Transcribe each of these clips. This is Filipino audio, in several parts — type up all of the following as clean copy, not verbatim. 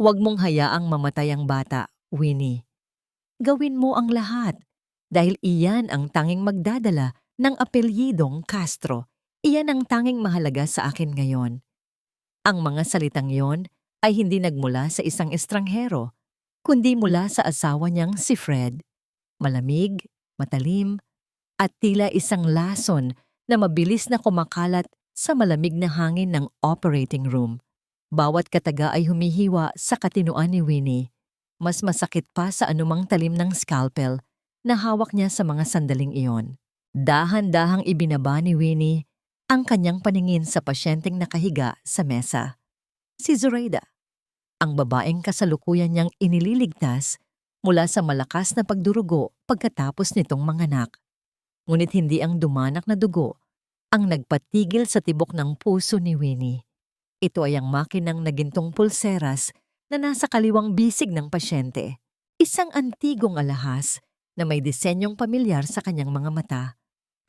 Huwag mong hayaang mamatay ang bata, Winnie. Gawin mo ang lahat dahil iyan ang tanging magdadala ng apelyidong Castro. Iyan ang tanging mahalaga sa akin ngayon. Ang mga salitang yon ay hindi nagmula sa isang estranghero, kundi mula sa asawa niyang si Fred. Malamig, matalim, at tila isang lason na mabilis na kumakalat sa malamig na hangin ng operating room. Bawat kataga ay humihiwa sa katinuan ni Winnie. Mas masakit pa sa anumang talim ng scalpel na hawak niya sa mga sandaling iyon. Dahan-dahang ibinaba ni Winnie ang kanyang paningin sa pasyenteng nakahiga sa mesa. Si Zoraida, ang babaeng kasalukuyan niyang inililigtas mula sa malakas na pagdurugo pagkatapos nitong manganak. Ngunit hindi ang dumanak na dugo ang nagpatigil sa tibok ng puso ni Winnie. Ito ay ang makinang nagintong pulseras na nasa kaliwang bisig ng pasyente. Isang antigong alahas na may disenyong pamilyar sa kanyang mga mata.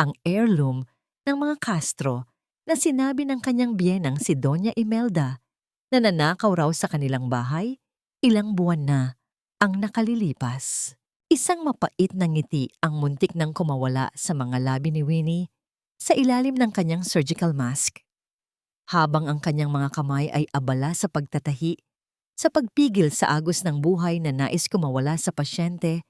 Ang heirloom ng mga Castro na sinabi ng kanyang biyenang si Doña Imelda na nanakaw raw sa kanilang bahay ilang buwan na ang nakalilipas. Isang mapait na ngiti ang muntik nang kumawala sa mga labi ni Winnie sa ilalim ng kanyang surgical mask. Habang ang kanyang mga kamay ay abala sa pagtatahi, sa pagpigil sa agos ng buhay na nais kumawala sa pasyente,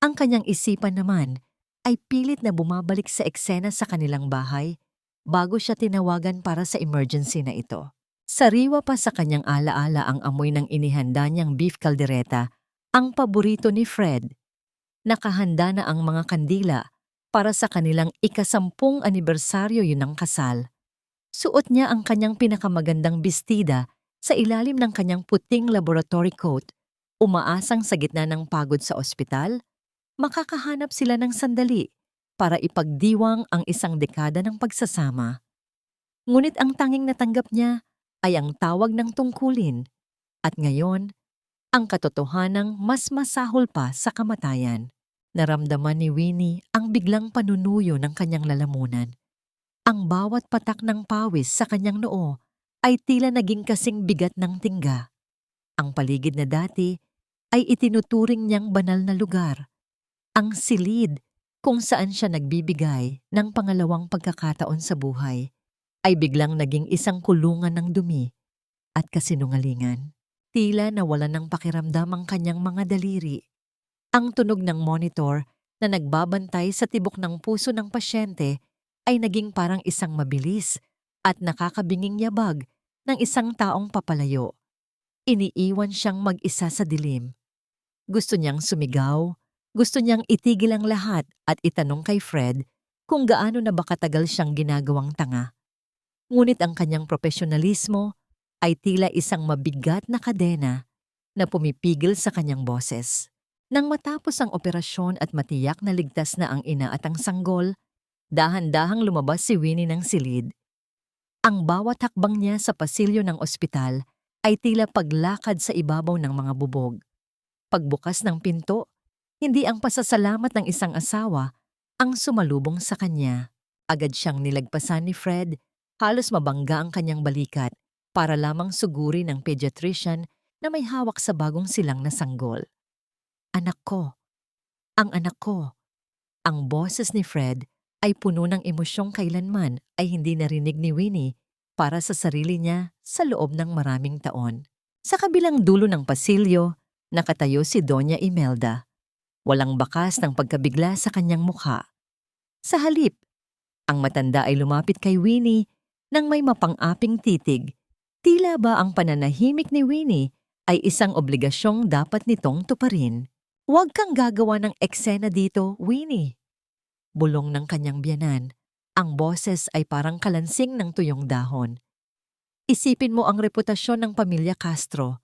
ang kanyang isipan naman ay pilit na bumabalik sa eksena sa kanilang bahay bago siya tinawagan para sa emergency na ito. Sariwa pa sa kanyang alaala ang amoy ng inihanda niyang beef caldereta, ang paborito ni Fred. Nakahanda na ang mga kandila para sa kanilang ika-10 anibersaryo yun ng kasal. Suot niya ang kanyang pinakamagandang bestida sa ilalim ng kanyang puting laboratory coat. Umaasang sa gitna ng pagod sa ospital, makakahanap sila ng sandali para ipagdiwang ang isang dekada ng pagsasama. Ngunit ang tanging natanggap niya ay ang tawag ng tungkulin at ngayon, ang katotohanang mas masahol pa sa kamatayan. Naramdaman ni Winnie ang biglang panunuyo ng kanyang lalamunan. Ang bawat patak ng pawis sa kanyang noo ay tila naging kasing bigat ng tingga. Ang paligid na dati ay itinuturing niyang banal na lugar. Ang silid kung saan siya nagbibigay ng pangalawang pagkakataon sa buhay ay biglang naging isang kulungan ng dumi at kasinungalingan. Tila nawalan ng pakiramdam ang kanyang mga daliri. Ang tunog ng monitor na nagbabantay sa tibok ng puso ng pasyente ay naging parang isang mabilis at nakakabinging yabag ng isang taong papalayo. Iniiwan siyang mag-isa sa dilim. Gusto niyang sumigaw, gusto niyang itigil ang lahat at itanong kay Fred kung gaano na ba katagal siyang ginagawang tanga. Ngunit ang kanyang profesionalismo ay tila isang mabigat na kadena na pumipigil sa kanyang boses. Nang matapos ang operasyon at matiyak na ligtas na ang ina at ang sanggol, dahan-dahang lumabas si Winnie ng silid. Ang bawat hakbang niya sa pasilyo ng ospital ay tila paglakad sa ibabaw ng mga bubog. Pagbukas ng pinto, hindi ang pasasalamat ng isang asawa ang sumalubong sa kanya. Agad siyang nilagpasan ni Fred, halos mabangga ang kanyang balikat para lamang suguri ng pediatrician na may hawak sa bagong silang na sanggol. Anak ko, ang anak ko. Ang boses ni Fred ay puno ng emosyong kailanman ay hindi narinig ni Winnie para sa sarili niya sa loob ng maraming taon. Sa kabilang dulo ng pasilyo, nakatayo si Doña Imelda. Walang bakas ng pagkabigla sa kanyang mukha. Sa halip, ang matanda ay lumapit kay Winnie nang may mapang-aping titig. Tila ba ang pananahimik ni Winnie ay isang obligasyong dapat nitong tuparin. Huwag kang gagawa ng eksena dito, Winnie. Bulong ng kanyang biyanan. Ang boses ay parang kalansing ng tuyong dahon. Isipin mo ang reputasyon ng pamilya Castro.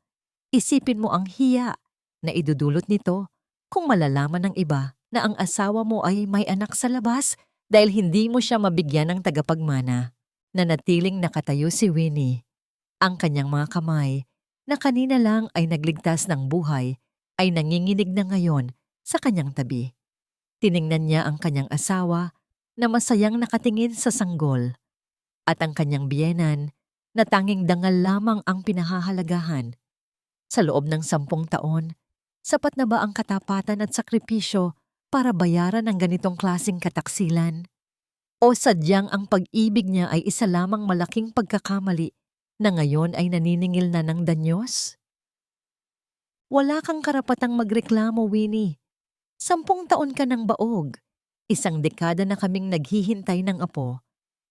Isipin mo ang hiya na idudulot nito kung malalaman ng iba na ang asawa mo ay may anak sa labas dahil hindi mo siya mabigyan ng tagapagmana. Nanatiling nakatayo si Winnie. Ang kanyang mga kamay na kanina lang ay nagligtas ng buhay ay nanginginig na ngayon sa kanyang tabi. Tiningnan niya ang kanyang asawa na masayang nakatingin sa sanggol at ang kanyang biyenan na tanging dangal lamang ang pinahahalagahan. Sa loob ng 10 taon, sapat na ba ang katapatan at sakripisyo para bayaran ang ganitong klaseng kataksilan? O sadyang ang pag-ibig niya ay isa lamang malaking pagkakamali na ngayon ay naniningil na ng danyos? Wala kang karapatang magreklamo, Winnie. 10 taon ka ng baog. Isang dekada na kaming naghihintay ng apo,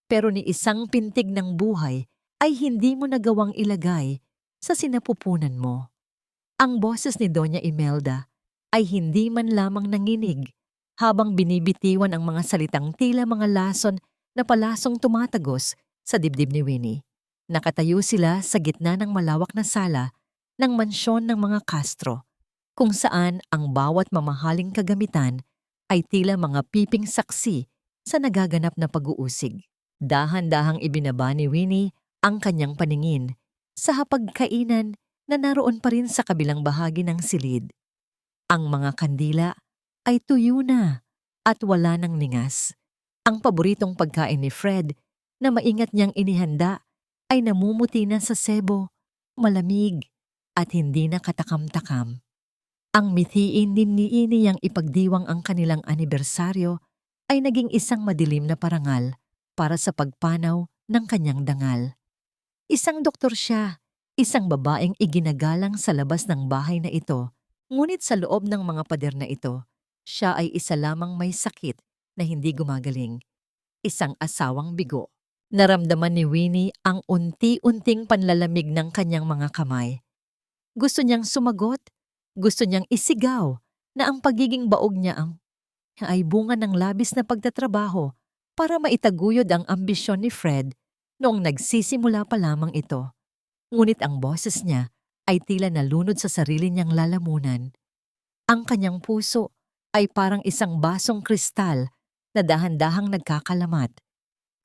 pero ni isang pintig ng buhay ay hindi mo nagawang ilagay sa sinapupunan mo. Ang boses ni Doña Imelda ay hindi man lamang nanginig habang binibitiwan ang mga salitang tila mga lason na palasong tumatagos sa dibdib ni Winnie. Nakatayo sila sa gitna ng malawak na sala ng mansyon ng mga Castro, kung saan ang bawat mamahaling kagamitan ay tila mga piping saksi sa nagaganap na pag-uusig. Dahan-dahang ibinaba ni Winnie ang kanyang paningin sa hapagkainan na naroon pa rin sa kabilang bahagi ng silid. Ang mga kandila ay tuyo na at wala ng ningas. Ang paboritong pagkain ni Fred na maingat niyang inihanda ay namumuti na sa sebo, malamig at hindi na katakam-takam. Ang mithiin din ni Iniyang ipagdiwang ang kanilang anibersaryo ay naging isang madilim na parangal para sa pagpanaw ng kanyang dangal. Isang doktor siya, isang babaeng iginagalang sa labas ng bahay na ito, ngunit sa loob ng mga pader na ito, siya ay isa lamang may sakit na hindi gumagaling. Isang asawang bigo. Naramdaman ni Winnie ang unti-unting panlalamig ng kanyang mga kamay. Gusto niyang sumagot, gusto niyang isigaw na ang pagiging baog niya ay bunga ng labis na pagtatrabaho para maitaguyod ang ambisyon ni Fred noong nagsisimula pa lamang ito. Ngunit ang boses niya ay tila nalunod sa sarili niyang lalamunan. Ang kanyang puso ay parang isang basong kristal na dahan-dahang nagkakalamat.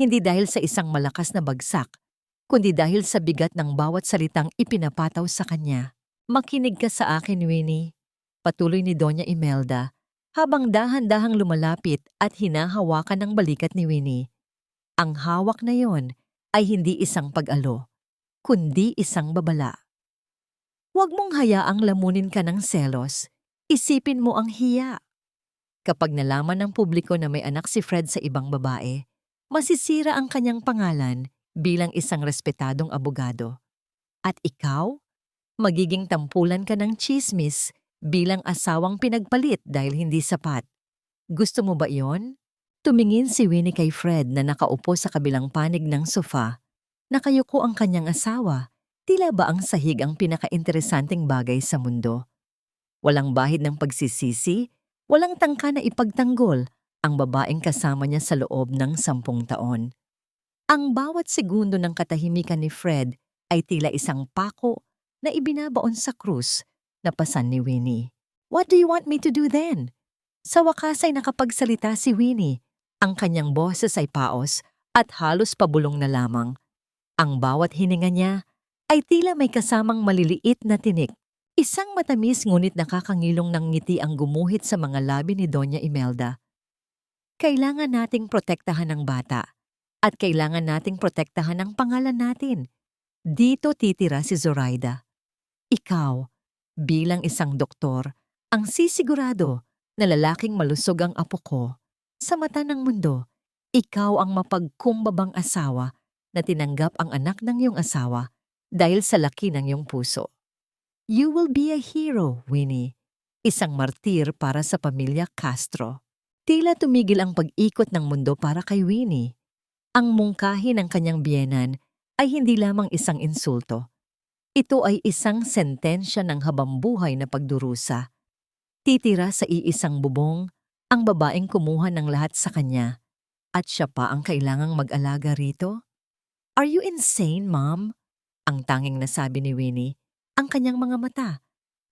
Hindi dahil sa isang malakas na bagsak, kundi dahil sa bigat ng bawat salitang ipinapataw sa kanya. Makinig ka sa akin, Winnie, patuloy ni Doña Imelda, habang dahan-dahang lumalapit at hinahawakan ng balikat ni Winnie. Ang hawak na yon ay hindi isang pag-alo, kundi isang babala. Huwag mong hayaang lamunin ka ng selos, isipin mo ang hiya. Kapag nalaman ng publiko na may anak si Fred sa ibang babae, masisira ang kanyang pangalan bilang isang respetadong abogado. At ikaw? Magiging tampulan ka ng tsismis bilang asawang pinagpalit dahil hindi sapat. Gusto mo ba iyon? Tumingin si Winnie kay Fred na nakaupo sa kabilang panig ng sofa. Nakayuko ang kanyang asawa. Tila ba ang sahig ang pinaka-interesanting bagay sa mundo? Walang bahid ng pagsisisi, walang tangka na ipagtanggol ang babaeng kasama niya sa loob ng 10 taon. Ang bawat segundo ng katahimikan ni Fred ay tila isang pako na ibinabaon sa krus na pasan ni Winnie. What do you want me to do then? Sa wakas ay nakapagsalita si Winnie. Ang kanyang boses ay paos at halos pabulong na lamang. Ang bawat hininga niya ay tila may kasamang maliliit na tinik. Isang matamis ngunit nakakangilong ng ngiti ang gumuhit sa mga labi ni Doña Imelda. Kailangan nating protektahan ang bata at kailangan nating protektahan ang pangalan natin. Dito titira si Zoraida. Ikaw, bilang isang doktor, ang sisigurado na lalaking malusog ang apo ko. Sa mata ng mundo, ikaw ang mapagkumbabang asawa na tinanggap ang anak ng iyong asawa dahil sa laki ng iyong puso. You will be a hero, Winnie. Isang martir para sa pamilya Castro. Tila tumigil ang pag-ikot ng mundo para kay Winnie. Ang mungkahi ng kanyang biyenan ay hindi lamang isang insulto. Ito ay isang sentensya ng habambuhay na pagdurusa. Titira sa iisang bubong ang babaeng kumuha ng lahat sa kanya at siya pa ang kailangang mag-alaga rito? Are you insane, Mom? Ang tanging nasabi ni Winnie. Ang kanyang mga mata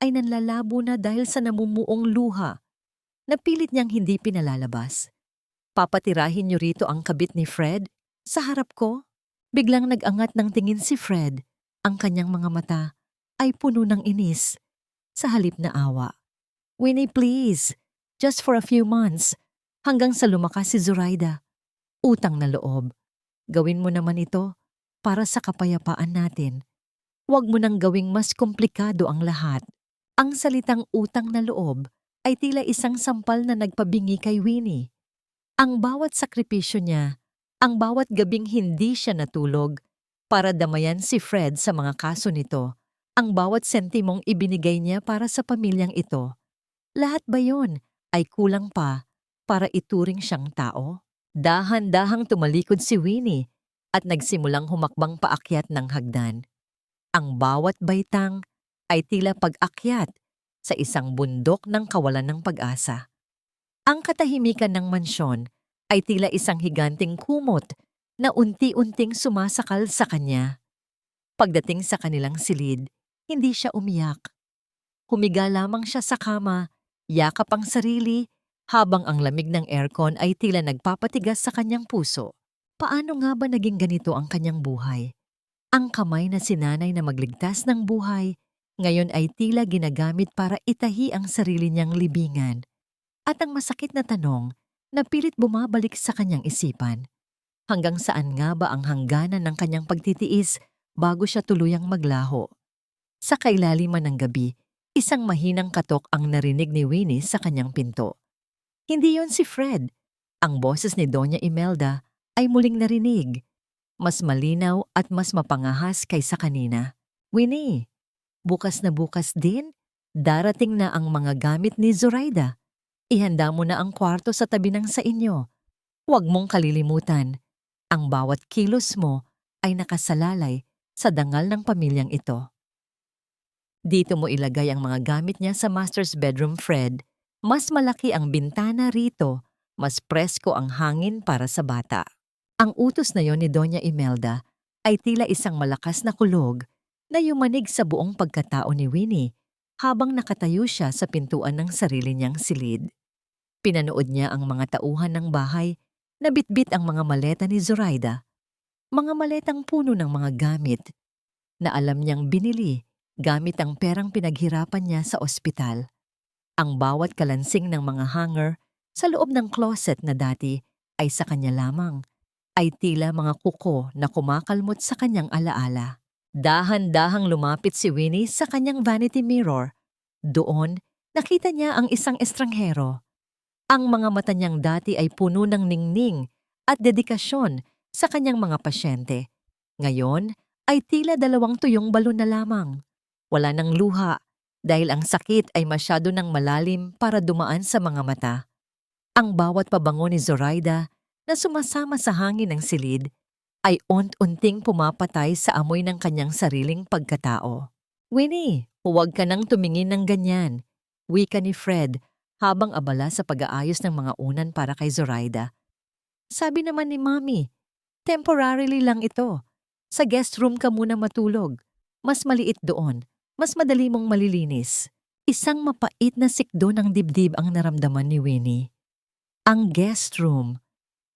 ay nanlalabo na dahil sa namumuong luha. Napilit niyang hindi pinalalabas. Papatirahin niyo rito ang kabit ni Fred? Sa harap ko? Biglang nag-angat ng tingin si Fred. Ang kanyang mga mata ay puno ng inis sa halip na awa. Winnie, please. Just for a few months. Hanggang sa lumakas si Zoraida. Utang na loob. Gawin mo naman ito para sa kapayapaan natin. Huwag mo nang gawing mas komplikado ang lahat. Ang salitang utang na loob ay tila isang sampal na nagpabingi kay Winnie. Ang bawat sakripisyo niya, ang bawat gabing hindi siya natulog para damayan si Fred sa mga kaso nito, ang bawat sentimong ibinigay niya para sa pamilyang ito, lahat ba yon ay kulang pa para ituring siyang tao? Dahan-dahang tumalikod si Winnie at nagsimulang humakbang paakyat ng hagdan. Ang bawat baitang ay tila pag-akyat sa isang bundok ng kawalan ng pag-asa. Ang katahimikan ng mansyon ay tila isang higanting kumot na unti-unting sumasakal sa kanya. Pagdating sa kanilang silid, hindi siya umiyak. Humiga lamang siya sa kama, yakap ang sarili, habang ang lamig ng aircon ay tila nagpapatigas sa kanyang puso. Paano nga ba naging ganito ang kanyang buhay? Ang kamay na sinanay na magligtas ng buhay, ngayon ay tila ginagamit para itahi ang sarili niyang libingan. At ang masakit na tanong na pilit bumabalik sa kanyang isipan, hanggang saan nga ba ang hangganan ng kanyang pagtitiis bago siya tuluyang maglaho? Sa kailaliman ng gabi, isang mahinang katok ang narinig ni Winnie sa kanyang pinto. Hindi yon si Fred. Ang boses ni Doña Imelda ay muling narinig, mas malinaw at mas mapangahas kaysa kanina. Winnie, bukas na bukas din, darating na ang mga gamit ni Zoraida. Ihanda mo na ang kwarto sa tabi ng sa inyo. Huwag mong kalilimutan, ang bawat kilos mo ay nakasalalay sa dangal ng pamilyang ito. Dito mo ilagay ang mga gamit niya sa master's bedroom, Fred. Mas malaki ang bintana rito, mas presko ang hangin para sa bata. Ang utos na yon ni Doña Imelda ay tila isang malakas na kulog na yumanig sa buong pagkatao ni Winnie habang nakatayo siya sa pintuan ng sarili niyang silid. Pinanood niya ang mga tauhan ng bahay na bitbit ang mga maleta ni Zoraida. Mga maletang puno ng mga gamit na alam niyang binili gamit ang perang pinaghirapan niya sa ospital. Ang bawat kalansing ng mga hanger sa loob ng closet na dati ay sa kanya lamang, ay tila mga kuko na kumakalmot sa kanyang alaala. Dahan-dahang lumapit si Winnie sa kanyang vanity mirror. Doon, nakita niya ang isang estranghero. Ang mga mata niyang dati ay puno ng ningning at dedikasyon sa kanyang mga pasyente. Ngayon ay tila 2 tuyong balon na lamang. Wala nang luha dahil ang sakit ay masyado nang malalim para dumaan sa mga mata. Ang bawat pabango ni Zoraida na sumasama sa hangin ng silid ay unt-unting pumapatay sa amoy ng kanyang sariling pagkatao. Winnie, huwag ka nang tumingin ng ganyan, wika ni Fred habang abala sa pag-aayos ng mga unan para kay Zoraida. Sabi naman ni Mommy, temporarily lang ito. Sa guest room ka muna matulog. Mas maliit doon. Mas madali mong malilinis. Isang mapait na sikdo ng dibdib ang naramdaman ni Winnie. Ang guest room,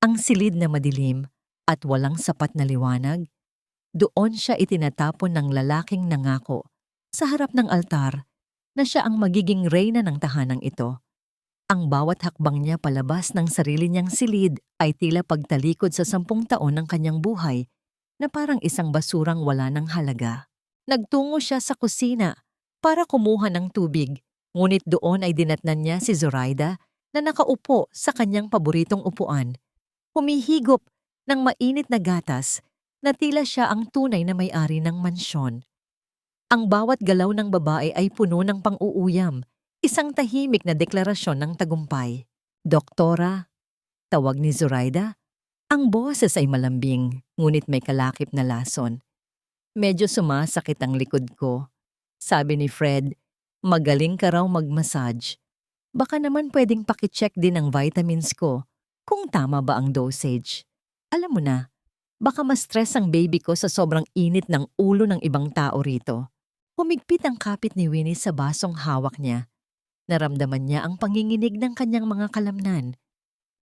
ang silid na madilim at walang sapat na liwanag, doon siya itinatapon ng lalaking nangako sa harap ng altar na siya ang magiging reyna ng tahanang ito. Ang bawat hakbang niya palabas ng sarili niyang silid ay tila pagtalikod sa 10 taon ng kanyang buhay na parang isang basurang wala ng halaga. Nagtungo siya sa kusina para kumuha ng tubig, ngunit doon ay dinatnan niya si Zoraida na nakaupo sa kanyang paboritong upuan. Humihigop ng mainit na gatas na tila siya ang tunay na may-ari ng mansyon. Ang bawat galaw ng babae ay puno ng pang-uuyam, isang tahimik na deklarasyon ng tagumpay. Doktora, tawag ni Zoraida. Ang boses ay malambing, ngunit may kalakip na lason. Medyo sumasakit ang likod ko. Sabi ni Fred, magaling ka raw mag-massage. Baka naman pwedeng pakicheck din ang vitamins ko kung tama ba ang dosage. Alam mo na, baka ma-stress ang baby ko sa sobrang init ng ulo ng ibang tao rito. Humigpit ang kapit ni Winnie sa basong hawak niya. Naramdaman niya ang panginginig ng kanyang mga kalamnan.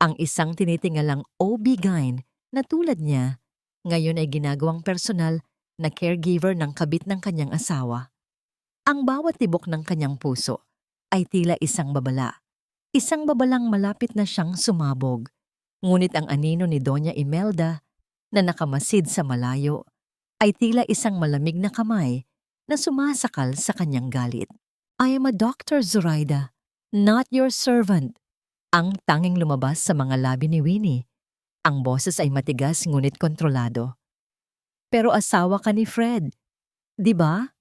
Ang isang tinitingalang OB-GYN na tulad niya, ngayon ay ginagawang personal na caregiver ng kabit ng kanyang asawa. Ang bawat tibok ng kanyang puso ay tila isang babala. Isang babalang malapit na siyang sumabog. Ngunit ang anino ni Doña Imelda na nakamasid sa malayo ay tila isang malamig na kamay na sumasakal sa kanyang galit. I am a doctor, Zoraida, not your servant. Ang tanging lumabas sa mga labi ni Winnie. Ang boses ay matigas ngunit kontrolado. Pero asawa ka ni Fred, di ba?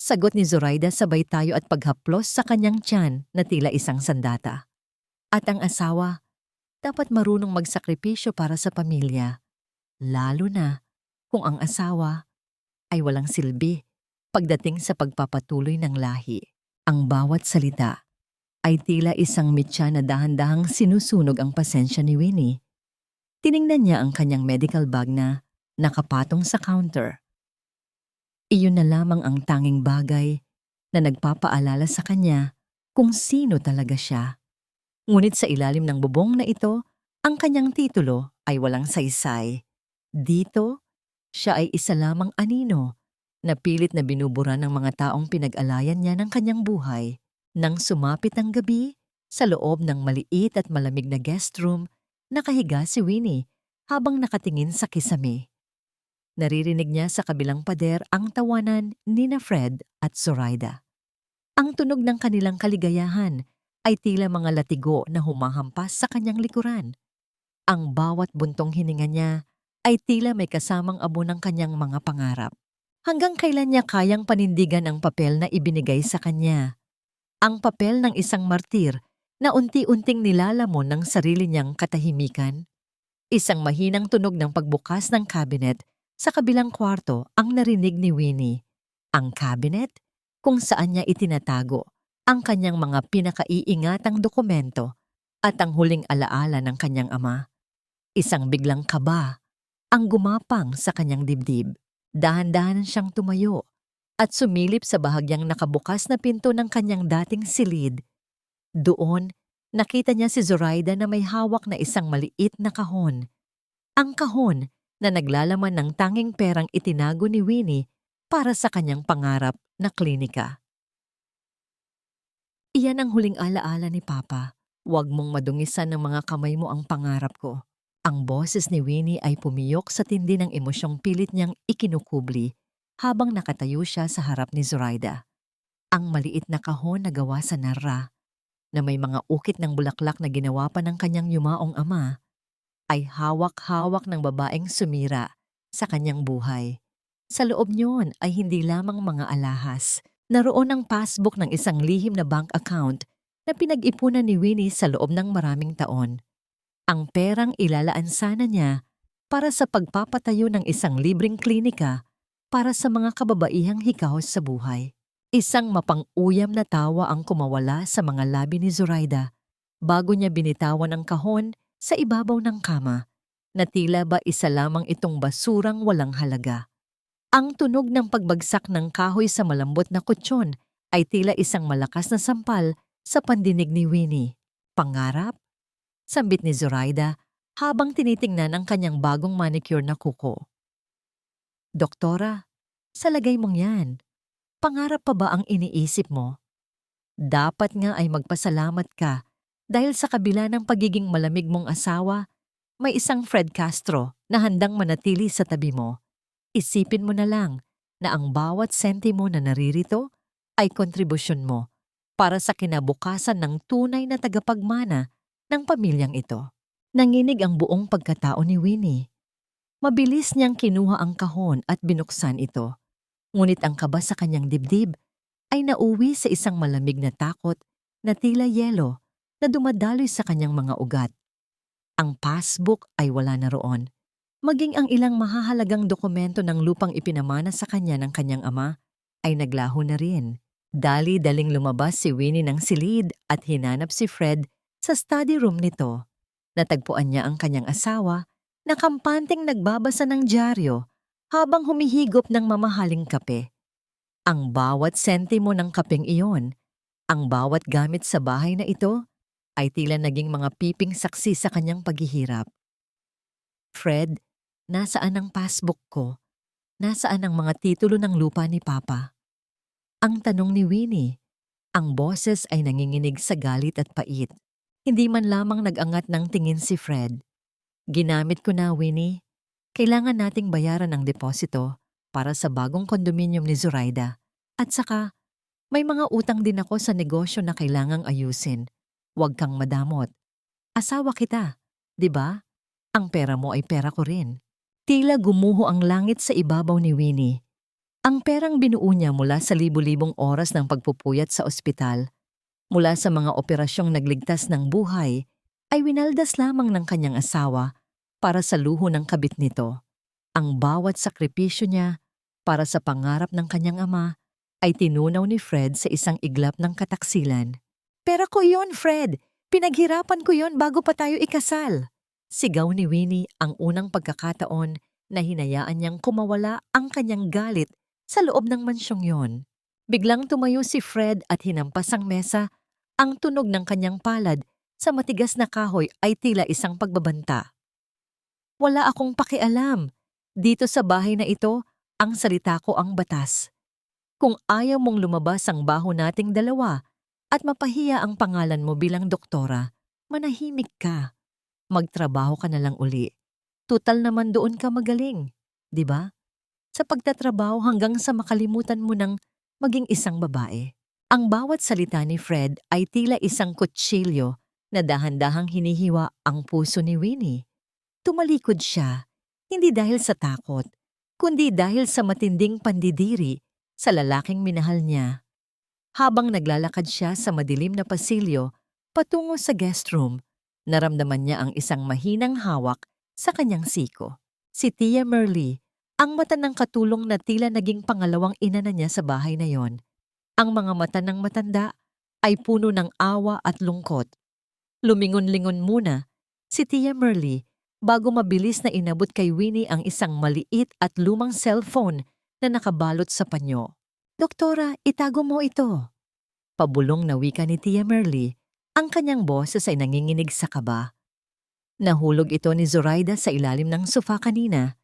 Sagot ni Zoraida sabay tayo at paghaplos sa kanyang tiyan na tila isang sandata. At ang asawa, dapat marunong magsakripisyo para sa pamilya. Lalo na kung ang asawa ay walang silbi pagdating sa pagpapatuloy ng lahi. Ang bawat salita ay tila isang mitya na dahan-dahang sinusunog ang pasensya ni Winnie. Tiningnan niya ang kanyang medical bag na nakapatong sa counter. Iyon na lamang ang tanging bagay na nagpapaalala sa kanya kung sino talaga siya. Ngunit sa ilalim ng bubong na ito, ang kanyang titulo ay walang saysay. Dito, siya ay isa lamang anino na pilit na binubura ng mga taong pinag-alayan niya ng kanyang buhay. Nang sumapit ang gabi, sa loob ng maliit at malamig na guest room, nakahiga si Winnie habang nakatingin sa kisame. Naririnig niya sa kabilang pader ang tawanan ni Fred at Zoraida. Ang tunog ng kanilang kaligayahan ay tila mga latigo na humahampas sa kanyang likuran. Ang bawat buntong hininga niya ay tila may kasamang abo ng kanyang mga pangarap. Hanggang kailan niya kayang panindigan ang papel na ibinigay sa kanya? Ang papel ng isang martir na unti-unting nilalamon ng sarili niyang katahimikan? Isang mahinang tunog ng pagbukas ng cabinet sa kabilang kwarto ang narinig ni Winnie. Ang cabinet kung saan niya itinatago ang kanyang mga pinakaiingatang dokumento at ang huling alaala ng kanyang ama. Isang biglang kaba ang gumapang sa kanyang dibdib. Dahan-dahan siyang tumayo at sumilip sa bahagyang nakabukas na pinto ng kanyang dating silid. Doon, nakita niya si Zoraida na may hawak na isang maliit na kahon. Ang kahon na naglalaman ng tanging perang itinago ni Winnie para sa kanyang pangarap na klinika. Iyan ang huling alaala ni Papa. Huwag mong madungisan ng mga kamay mo ang pangarap ko. Ang boses ni Winnie ay pumiyok sa tindi ng emosyong pilit niyang ikinukubli habang nakatayo siya sa harap ni Zoraida. Ang maliit na kahon na gawa sa narra, na may mga ukit ng bulaklak na ginawa pa ng kanyang yumaong ama, ay hawak-hawak ng babaeng sumira sa kanyang buhay. Sa loob niyon ay hindi lamang mga alahas. Naroon ang passbook ng isang lihim na bank account na pinag-ipunan ni Winnie sa loob ng maraming taon. Ang perang ilalaan sana niya para sa pagpapatayo ng isang libreng klinika para sa mga kababaihang hikaos sa buhay. Isang mapang-uyam na tawa ang kumawala sa mga labi ni Zoraida bago niya binitawan ang kahon sa ibabaw ng kama, na tila ba isa lamang itong basurang walang halaga. Ang tunog ng pagbagsak ng kahoy sa malambot na kutsyon ay tila isang malakas na sampal sa pandinig ni Winnie. Pangarap? Sambit ni Zoraida habang tinitingnan ang kanyang bagong manicure na kuko. Doktora, sa lagay mong yan, pangarap pa ba ang iniisip mo? Dapat nga ay magpasalamat ka dahil sa kabila ng pagiging malamig mong asawa, may isang Fred Castro na handang manatili sa tabi mo. Isipin mo na lang na ang bawat sentimo na naririto ay kontribusyon mo para sa kinabukasan ng tunay na tagapagmana ng pamilyang ito. Nanginig ang buong pagkatao ni Winnie. Mabilis niyang kinuha ang kahon at binuksan ito. Ngunit ang kaba sa kanyang dibdib ay nauwi sa isang malamig na takot na tila yelo na dumadaloy sa kanyang mga ugat. Ang passbook ay wala na roon. Maging ang ilang mahahalagang dokumento ng lupang ipinamana sa kanya ng kanyang ama ay naglaho na rin. Dali-daling lumabas si Winnie ng silid at hinanap si Fred sa study room nito. Natagpuan niya ang kanyang asawa na kampanteng nagbabasa ng dyaryo habang humihigop ng mamahaling kape. Ang bawat sentimo ng kapeng iyon, ang bawat gamit sa bahay na ito, ay tila naging mga piping saksi sa kanyang paghihirap. Fred, nasaan ang passbook ko? Nasaan ang mga titulo ng lupa ni Papa? Ang tanong ni Winnie. Ang boses ay nanginginig sa galit at pait. Hindi man lamang nag-angat ng tingin si Fred. Ginamit ko na, Winnie. Kailangan nating bayaran ang deposito para sa bagong kondominium ni Zoraida. At saka, may mga utang din ako sa negosyo na kailangang ayusin. Huwag kang madamot. Asawa kita, di ba? Ang pera mo ay pera ko rin. Tila gumuho ang langit sa ibabaw ni Winnie. Ang perang binuo niya mula sa libu-libong oras ng pagpupuyat sa ospital, mula sa mga operasyong nagligtas ng buhay, ay winaldas lamang ng kanyang asawa para sa luho ng kabit nito. Ang bawat sakripisyo niya para sa pangarap ng kanyang ama ay tinunaw ni Fred sa isang iglap ng kataksilan. Pera ko yon, Fred! Pinaghirapan ko yon bago pa tayo ikasal! Sigaw ni Winnie ang unang pagkakataon na hinayaan niyang kumawala ang kanyang galit sa loob ng mansyong yon. Biglang tumayo si Fred at hinampas ang mesa. Ang tunog ng kanyang palad sa matigas na kahoy ay tila isang pagbabanta. Wala akong pakialam. Dito sa bahay na ito, ang salita ko ang batas. Kung ayaw mong lumabas ang baho nating dalawa at mapahiya ang pangalan mo bilang doktora, manahimik ka. Magtrabaho ka na lang uli. Tutal naman doon ka magaling, di ba? Sa pagtatrabaho hanggang sa makalimutan mo ng maging isang babae. Ang bawat salita ni Fred ay tila isang kutsilyo na dahan-dahang hinihiwa ang puso ni Winnie. Tumalikod siya, hindi dahil sa takot, kundi dahil sa matinding pandidiri sa lalaking minahal niya. Habang naglalakad siya sa madilim na pasilyo patungo sa guest room, naramdaman niya ang isang mahinang hawak sa kanyang siko. Si Tia Merle, ang mata ng katulong na tila naging pangalawang ina na niya sa bahay na yon. Ang mga mata ng matanda ay puno ng awa at lungkot. Lumingon-lingon muna si Tia Merle bago mabilis na inabot kay Winnie ang isang maliit at lumang cellphone na nakabalot sa panyo. Doktora, itago mo ito. Pabulong na wika ni Tia Merle, ang kanyang boses ay nanginginig sa kaba. Nahulog ito ni Zoraida sa ilalim ng sofa kanina.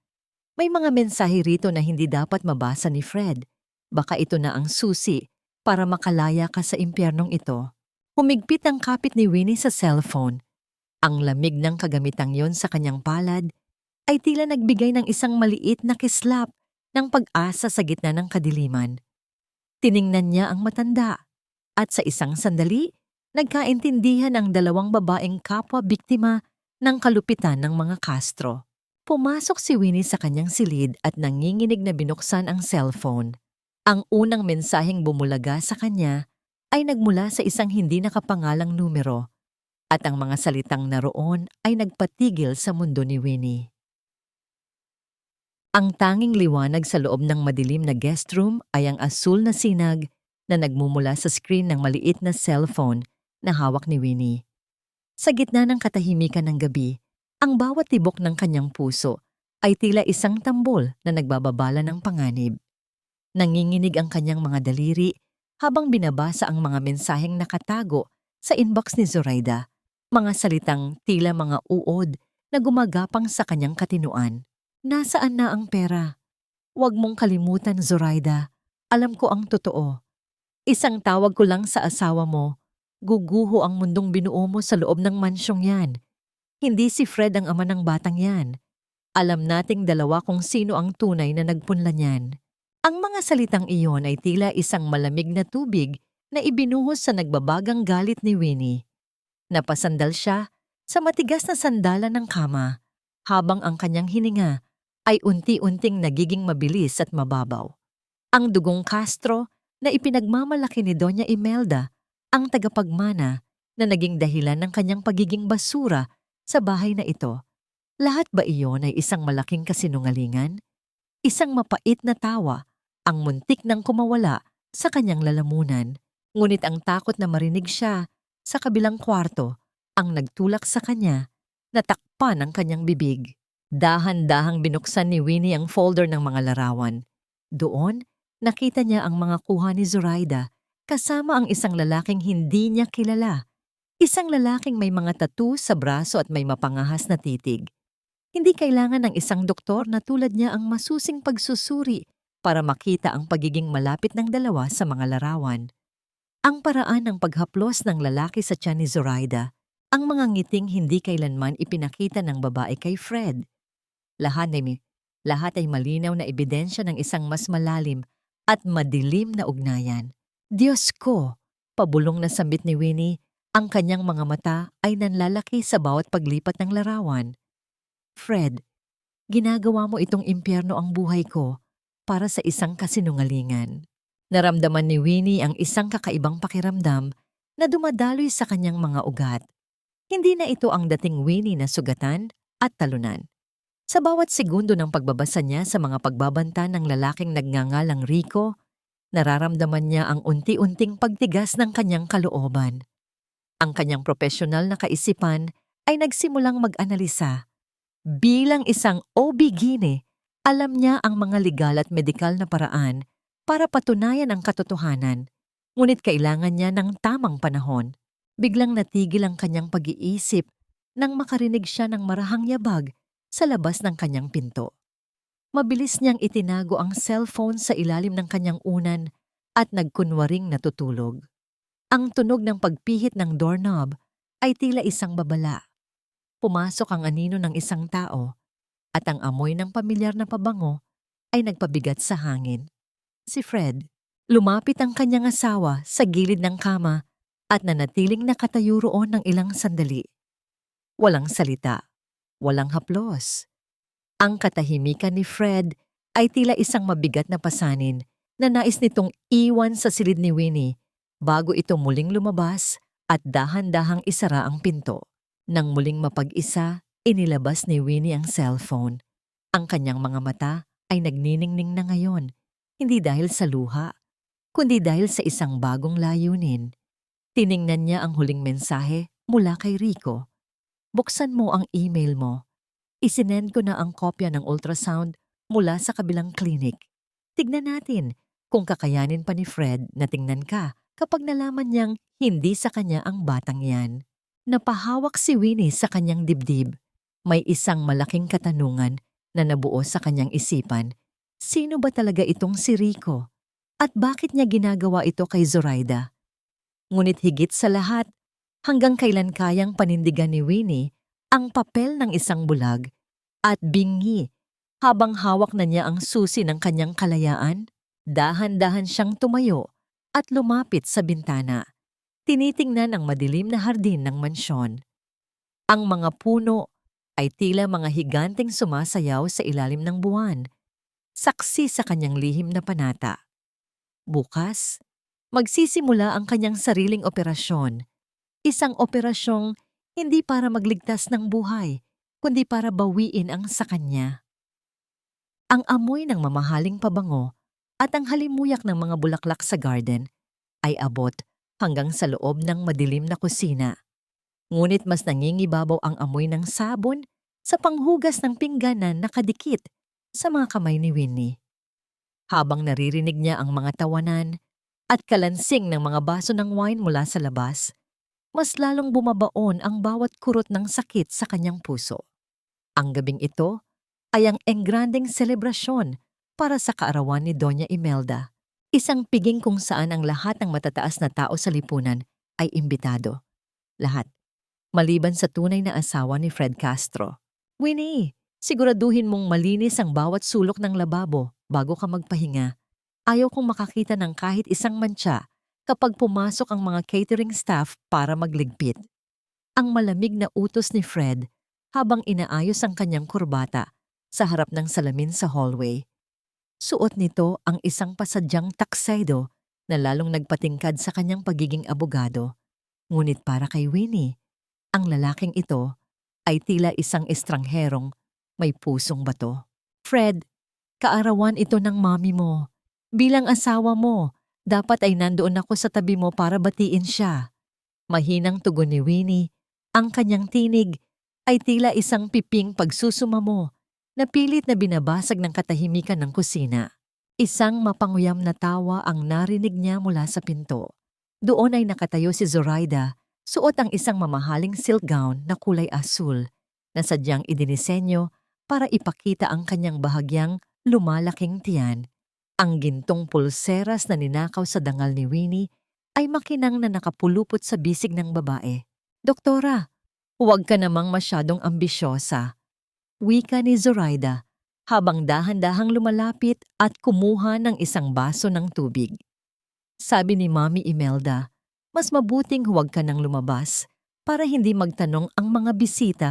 May mga mensahe rito na hindi dapat mabasa ni Fred. Baka ito na ang susi para makalaya ka sa impyernong ito. Humigpit ang kapit ni Winnie sa cellphone. Ang lamig ng kagamitang yon sa kanyang palad ay tila nagbigay ng isang maliit na kislap ng pag-asa sa gitna ng kadiliman. Tiningnan niya ang matanda at sa isang sandali, nagkaintindihan ang dalawang babaeng kapwa biktima ng kalupitan ng mga Castro. Pumasok si Winnie sa kanyang silid at nanginginig na binuksan ang cellphone. Ang unang mensaheng bumulaga sa kanya ay nagmula sa isang hindi nakapangalang numero at ang mga salitang naroon ay nagpatigil sa mundo ni Winnie. Ang tanging liwanag sa loob ng madilim na guest room ay ang asul na sinag na nagmumula sa screen ng maliit na cellphone na hawak ni Winnie. Sa gitna ng katahimikan ng gabi, ang bawat tibok ng kanyang puso ay tila isang tambol na nagbababala ng panganib. Nanginginig ang kanyang mga daliri habang binabasa ang mga mensaheng nakatago sa inbox ni Zoraida, mga salitang tila mga uod na gumagapang sa kanyang katinuan. Nasaan na ang pera? Huwag mong kalimutan, Zoraida. Alam ko ang totoo. Isang tawag ko lang sa asawa mo. Guguho ang mundong binuo mo sa loob ng mansyong yan. Hindi si Fred ang ama ng batang yan. Alam nating dalawa kung sino ang tunay na nagpunla niyan. Ang mga salitang iyon ay tila isang malamig na tubig na ibinuhos sa nagbabagang galit ni Winnie. Napasandal siya sa matigas na sandalan ng kama habang ang kanyang hininga ay unti-unting nagiging mabilis at mababaw. Ang dugong Castro na ipinagmamalaki ni Doña Imelda ang tagapagmana na naging dahilan ng kanyang pagiging basura sa bahay na ito. Lahat ba iyon ay isang malaking kasinungalingan? Isang mapait na tawa ang muntik nang kumawala sa kanyang lalamunan. Ngunit ang takot na marinig siya sa kabilang kwarto ang nagtulak sa kanya na takpan ang kanyang bibig. Dahan-dahang binuksan ni Winnie ang folder ng mga larawan. Doon, nakita niya ang mga kuha ni Zoraida kasama ang isang lalaking hindi niya kilala. Isang lalaking may mga tattoo sa braso at may mapangahas na titig. Hindi kailangan ng isang doktor na tulad niya ang masusing pagsusuri para makita ang pagiging malapit ng dalawa sa mga larawan. Ang paraan ng paghaplos ng lalaki sa tiyan ni Zoraida, ang mga ngiting hindi kailanman ipinakita ng babae kay Fred. Lahat ay malinaw na ebidensya ng isang mas malalim at madilim na ugnayan. Diyos ko! Pabulong na sambit ni Winnie, ang kanyang mga mata ay nanlalaki sa bawat paglipat ng larawan. Fred, ginagawa mo itong impyerno ang buhay ko para sa isang kasinungalingan. Naramdaman ni Winnie ang isang kakaibang pakiramdam na dumadaloy sa kanyang mga ugat. Hindi na ito ang dating Winnie na sugatan at talunan. Sa bawat segundo ng pagbabasa niya sa mga pagbabanta ng lalaking nagngangalang Rico, nararamdaman niya ang unti-unting pagtigas ng kanyang kalooban. Ang kanyang profesional na kaisipan ay nagsimulang mag-analisa. Bilang isang OB-GYN, alam niya ang mga legal at medikal na paraan para patunayan ang katotohanan, ngunit kailangan niya ng tamang panahon. Biglang natigil ang kanyang pag-iisip nang makarinig siya ng marahang yabag sa labas ng kanyang pinto. Mabilis niyang itinago ang cellphone sa ilalim ng kanyang unan at nagkunwaring natutulog. Ang tunog ng pagpihit ng doorknob ay tila isang babala. Pumasok ang anino ng isang tao at ang amoy ng pamilyar na pabango ay nagpabigat sa hangin. Si Fred, lumapit ang kanyang asawa sa gilid ng kama at nanatiling nakatayo roon ng ilang sandali. Walang salita, walang haplos. Ang katahimikan ni Fred ay tila isang mabigat na pasanin na nais nitong iwan sa silid ni Winnie bago ito muling lumabas at dahan-dahang isara ang pinto. Nang muling mapag-isa, inilabas ni Winnie ang cellphone. Ang kanyang mga mata ay nagniningning na ngayon, hindi dahil sa luha, kundi dahil sa isang bagong layunin. Tiningnan niya ang huling mensahe mula kay Rico. Buksan mo ang email mo. Isinend ko na ang kopya ng ultrasound mula sa kabilang klinik. Tignan natin kung kakayanin pa ni Fred na tingnan ka kapag nalaman niyang hindi sa kanya ang batang yan. Napahawak si Winnie sa kanyang dibdib. May isang malaking katanungan na nabuo sa kanyang isipan. Sino ba talaga itong si Rico? At bakit niya ginagawa ito kay Zoraida? Ngunit higit sa lahat, hanggang kailan kayang panindigan ni Winnie ang papel ng isang bulag at bingi habang hawak na niya ang susi ng kanyang kalayaan? Dahan-dahan siyang tumayo at lumapit sa bintana. Tinitingnan ang madilim na hardin ng mansyon. Ang mga puno ay tila mga higanteng sumasayaw sa ilalim ng buwan, saksi sa kanyang lihim na panata. Bukas, magsisimula ang kanyang sariling operasyon. Isang operasyong hindi para magligtas ng buhay, kundi para bawiin ang sa kanya. Ang amoy ng mamahaling pabango at ang halimuyak ng mga bulaklak sa garden ay abot hanggang sa loob ng madilim na kusina. Ngunit mas nangingibabaw ang amoy ng sabon sa panghugas ng pingganan na nakadikit sa mga kamay ni Winnie. Habang naririnig niya ang mga tawanan at kalansing ng mga baso ng wine mula sa labas, mas lalong bumabaon ang bawat kurot ng sakit sa kanyang puso. Ang gabing ito ay ang engrandeng selebrasyon para sa kaarawan ni Doña Imelda. Isang piging kung saan ang lahat ng matataas na tao sa lipunan ay imbitado. Lahat, maliban sa tunay na asawa ni Fred Castro. Winnie, siguraduhin mong malinis ang bawat sulok ng lababo bago ka magpahinga. Ayaw kong makakita ng kahit isang mantsa kapag pumasok ang mga catering staff para magligpit. Ang malamig na utos ni Fred habang inaayos ang kanyang kurbata sa harap ng salamin sa hallway. Suot nito ang isang pasadyang tuxedo na lalong nagpatingkad sa kanyang pagiging abogado. Ngunit para kay Winnie, ang lalaking ito ay tila isang estrangherong may pusong bato. Fred, kaarawan ito ng mami mo. Bilang asawa mo, dapat ay nandoon ako sa tabi mo para batiin siya. Mahinang tugon ni Winnie, ang kanyang tinig ay tila isang piping pagsusumamo na pilit na binabasag ng katahimikan ng kusina. Isang mapanguyam na tawa ang narinig niya mula sa pinto. Doon ay nakatayo si Zoraida, suot ang isang mamahaling silk gown na kulay asul na sadyang idinisenyo para ipakita ang kanyang bahagyang lumalaking tiyan. Ang gintong pulseras na ninakaw sa dangal ni Winnie ay makinang na nakapulupot sa bisig ng babae. Doktora, huwag ka namang masyadong ambisyosa. Wika ni Zoraida habang dahan-dahang lumalapit at kumuha ng isang baso ng tubig. Sabi ni Mami Imelda, mas mabuting huwag ka nang lumabas para hindi magtanong ang mga bisita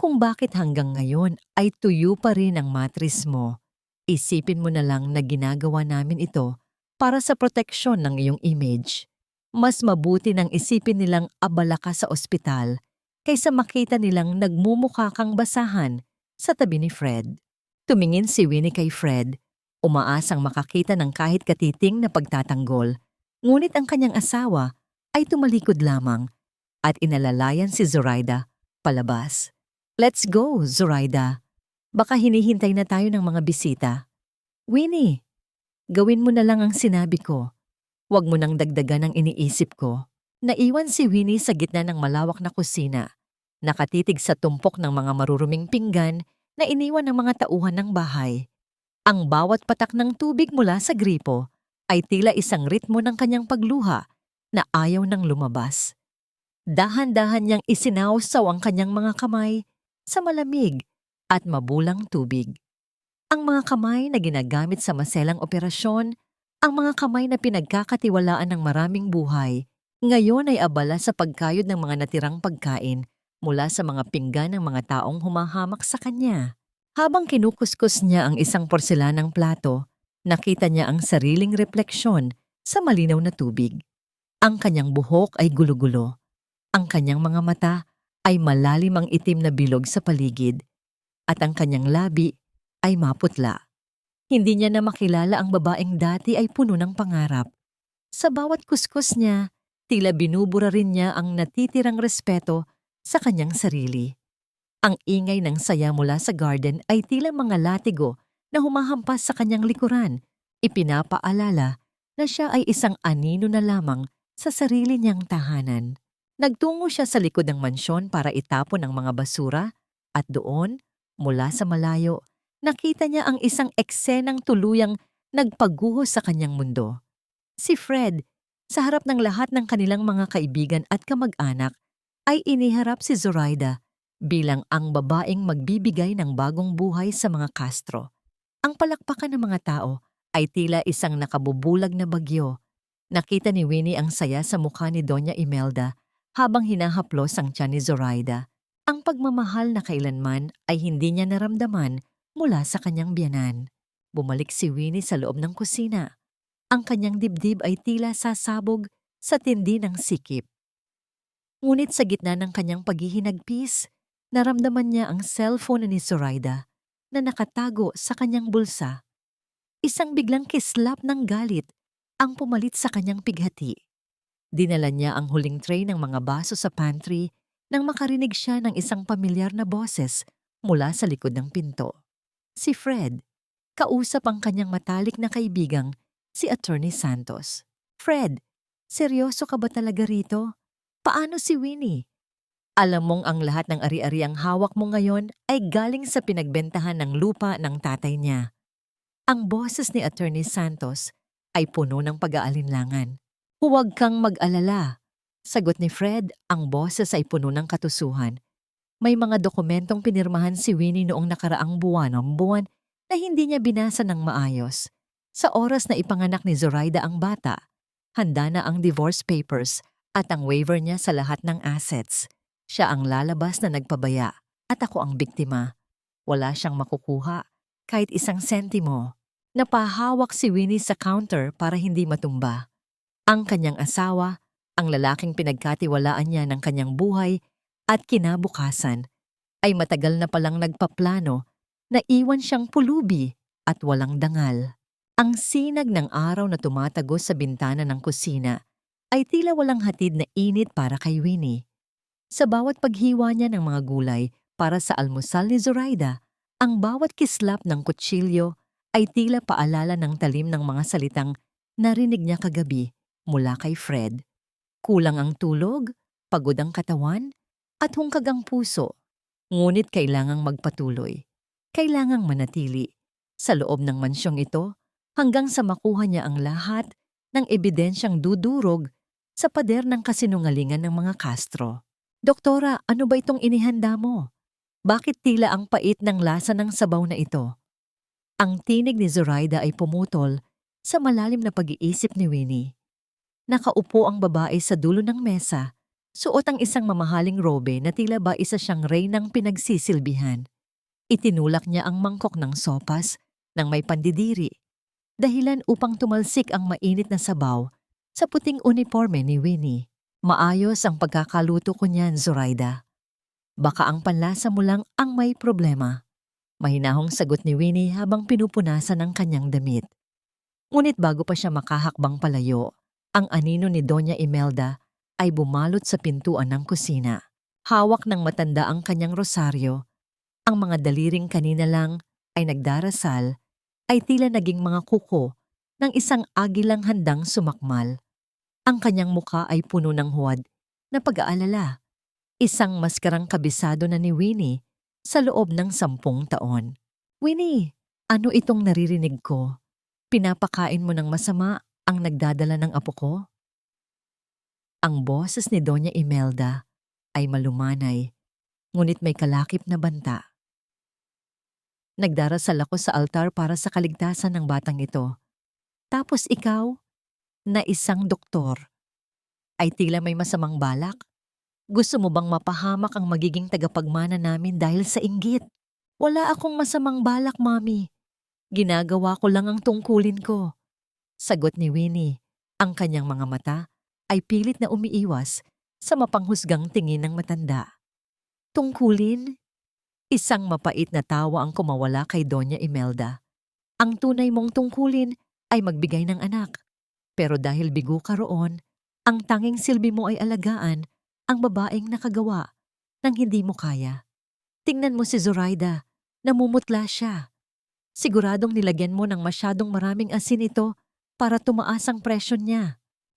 kung bakit hanggang ngayon ay tuyo pa rin ang matris mo. Isipin mo na lang na ginagawa namin ito para sa proteksyon ng iyong image. Mas mabuti nang isipin nilang abala ka sa ospital kaysa makita nilang nagmumukha kang basahan sa tabi ni Fred. Tumingin si Winnie kay Fred, umaasang makakita ng kahit katiting na pagtatanggol. Ngunit ang kanyang asawa ay tumalikod lamang at inalalayan si Zoraida palabas. Let's go, Zoraida. Baka hinihintay na tayo ng mga bisita. Winnie, gawin mo na lang ang sinabi ko. Huwag mo nang dagdagan ang iniisip ko. Naiwan si Winnie sa gitna ng malawak na kusina. Nakatitig sa tumpok ng mga maruruming pinggan na iniwan ng mga tauhan ng bahay. Ang bawat patak ng tubig mula sa gripo ay tila isang ritmo ng kanyang pagluha na ayaw nang lumabas. Dahan-dahan niyang isinawsaw ang kanyang mga kamay sa malamig at mabulang tubig. Ang mga kamay na ginagamit sa maselang operasyon, ang mga kamay na pinagkakatiwalaan ng maraming buhay, ngayon ay abala sa pagkayod ng mga natirang pagkain mula sa mga pinggan ng mga taong humahamak sa kanya. Habang kinukuskus niya ang isang porselanang plato, nakita niya ang sariling refleksyon sa malinaw na tubig. Ang kanyang buhok ay gulo-gulo. Ang kanyang mga mata ay malalim ang itim na bilog sa paligid. At ang kanyang labi ay maputla. Hindi niya na makilala ang babaeng dati ay puno ng pangarap. Sa bawat kuskus niya, tila binubura rin niya ang natitirang respeto sa kanyang sarili. Ang ingay ng saya mula sa garden ay tila mga latigo na humahampas sa kanyang likuran. Ipinapaalala na siya ay isang anino na lamang sa sarili niyang tahanan. Nagtungo siya sa likod ng mansyon para itapon ang mga basura at doon, mula sa malayo, nakita niya ang isang eksenang tuluyang nagpaguho sa kanyang mundo. Si Fred, sa harap ng lahat ng kanilang mga kaibigan at kamag-anak, ay iniharap si Zoraida bilang ang babaeng magbibigay ng bagong buhay sa mga Castro. Ang palakpakan ng mga tao ay tila isang nakabubulag na bagyo. Nakita ni Winnie ang saya sa mukha ni Doña Imelda habang hinahaplos ang tiyan ni Zoraida. Ang pagmamahal na kailanman ay hindi niya naramdaman mula sa kanyang biyanan. Bumalik si Winnie sa loob ng kusina. Ang kanyang dibdib ay tila sasabog sa tindi ng sikip. Ngunit sa gitna ng kanyang paghihinagpis, naramdaman niya ang cellphone ni Zoraida na nakatago sa kanyang bulsa. Isang biglang kislap ng galit ang pumalit sa kanyang pighati. Dinala niya ang huling tray ng mga baso sa pantry nang makarinig siya ng isang pamilyar na boses mula sa likod ng pinto. Si Fred, kausap ang kanyang matalik na kaibigang si Attorney Santos. Fred, seryoso ka ba talaga rito? Paano si Winnie? Alam mong ang lahat ng ari-ariang hawak mo ngayon ay galing sa pinagbentahan ng lupa ng tatay niya. Ang boses ni Attorney Santos ay puno ng pag-aalinlangan. Huwag kang mag-alala. Sagot ni Fred, ang boses ay puno ng katusuhan. May mga dokumentong pinirmahan si Winnie noong nakaraang buwan na hindi niya binasa ng maayos. Sa oras na ipanganak ni Zoraida ang bata, handa na ang divorce papers at ang waiver niya sa lahat ng assets. Siya ang lalabas na nagpabaya at ako ang biktima. Wala siyang makukuha kahit isang sentimo. Napahawak si Winnie sa counter para hindi matumba. Ang kanyang asawa, ang lalaking pinagkatiwalaan niya ng kanyang buhay at kinabukasan, ay matagal na palang nagpaplano na iwan siyang pulubi at walang dangal. Ang sinag ng araw na tumatagos sa bintana ng kusina ay tila walang hatid na init para kay Winnie. Sa bawat paghiwa niya ng mga gulay para sa almusal ni Zoraida, ang bawat kislap ng kutsilyo ay tila paalala ng talim ng mga salitang narinig niya kagabi mula kay Fred. Kulang ang tulog, pagod ang katawan, at hungkag ang puso. Ngunit kailangang magpatuloy. Kailangang manatili sa loob ng mansyong ito hanggang sa makuha niya ang lahat ng ebidensyang dudurog sa pader ng kasinungalingan ng mga Castro. Doktora, ano ba itong inihanda mo? Bakit tila ang pait ng lasa ng sabaw na ito? Ang tinig ni Zoraida ay pumutol sa malalim na pag-iisip ni Winnie. Nakaupo ang babae sa dulo ng mesa, suot ang isang mamahaling robe na tila ba isa siyang reynang pinagsisilbihan. Itinulak niya ang mangkok ng sopas ng may pandidiri, dahilan upang tumalsik ang mainit na sabaw sa puting uniforme ni Winnie. Maayos ang pagkakaluto ko niyan, Zoraida. Baka ang panlasa mo lang ang may problema. Mahinahong sagot ni Winnie habang pinupunasan ang kanyang damit. Ngunit bago pa siya makahakbang palayo, ang anino ni Doña Imelda ay bumalot sa pintuan ng kusina. Hawak ng matanda ang kanyang rosaryo. Ang mga daliring kanina lang ay nagdarasal ay tila naging mga kuko ng isang agilang handang sumakmal. Ang kanyang muka ay puno ng huwad na pag-aalala. Isang maskarang kabisado na ni Winnie sa loob ng 10 taon. Winnie, ano itong naririnig ko? Pinapakain mo ng masama ang nagdadala ng apo ko? Ang boses ni Doña Imelda ay malumanay, ngunit may kalakip na banta. Nagdarasal ako sa altar para sa kaligtasan ng batang ito. Tapos ikaw, na isang doktor, ay tila may masamang balak? Gusto mo bang mapahamak ang magiging tagapagmana namin dahil sa inggit? Wala akong masamang balak, Mami. Ginagawa ko lang ang tungkulin ko. Sagot ni Winnie. Ang kanyang mga mata ay pilit na umiiwas sa mapanghusgang tingin ng matanda. Tungkulin? Isang mapait na tawa ang kumawala kay Doña Imelda. Ang tunay mong tungkulin ay magbigay ng anak. Pero dahil bigo ka roon, ang tanging silbi mo ay alagaan ang babaeng nakagawa ng hindi mo kaya. Tingnan mo si Zoraida, namumutla siya. Siguradong nilagyan mo ng masyadong maraming asin ito para tumaas ang presyon niya.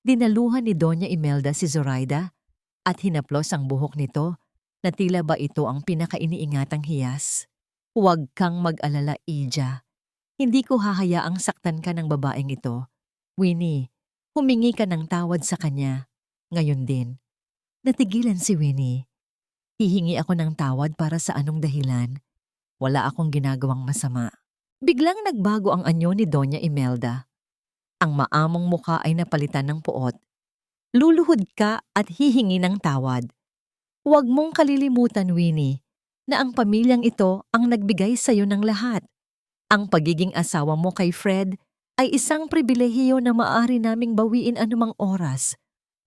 Dinaluhan ni Doña Imelda si Zoraida at hinaplos ang buhok nito na tila ba ito ang pinakainiingatang hiyas. Huwag kang mag-alala, Ija. Hindi ko hahayaang saktan ka ng babaeng ito. Winnie, humingi ka ng tawad sa kanya. Ngayon din. Natigilan si Winnie. Hihingi ako ng tawad para sa anong dahilan. Wala akong ginagawang masama. Biglang nagbago ang anyo ni Doña Imelda. Ang maamong muka ay napalitan ng puot. Luluhod ka at hihingi ng tawad. Huwag mong kalilimutan, Winnie, na ang pamilyang ito ang nagbigay sa iyo ng lahat. Ang pagiging asawa mo kay Fred ay isang pribilehiyo na maaari naming bawiin anumang oras.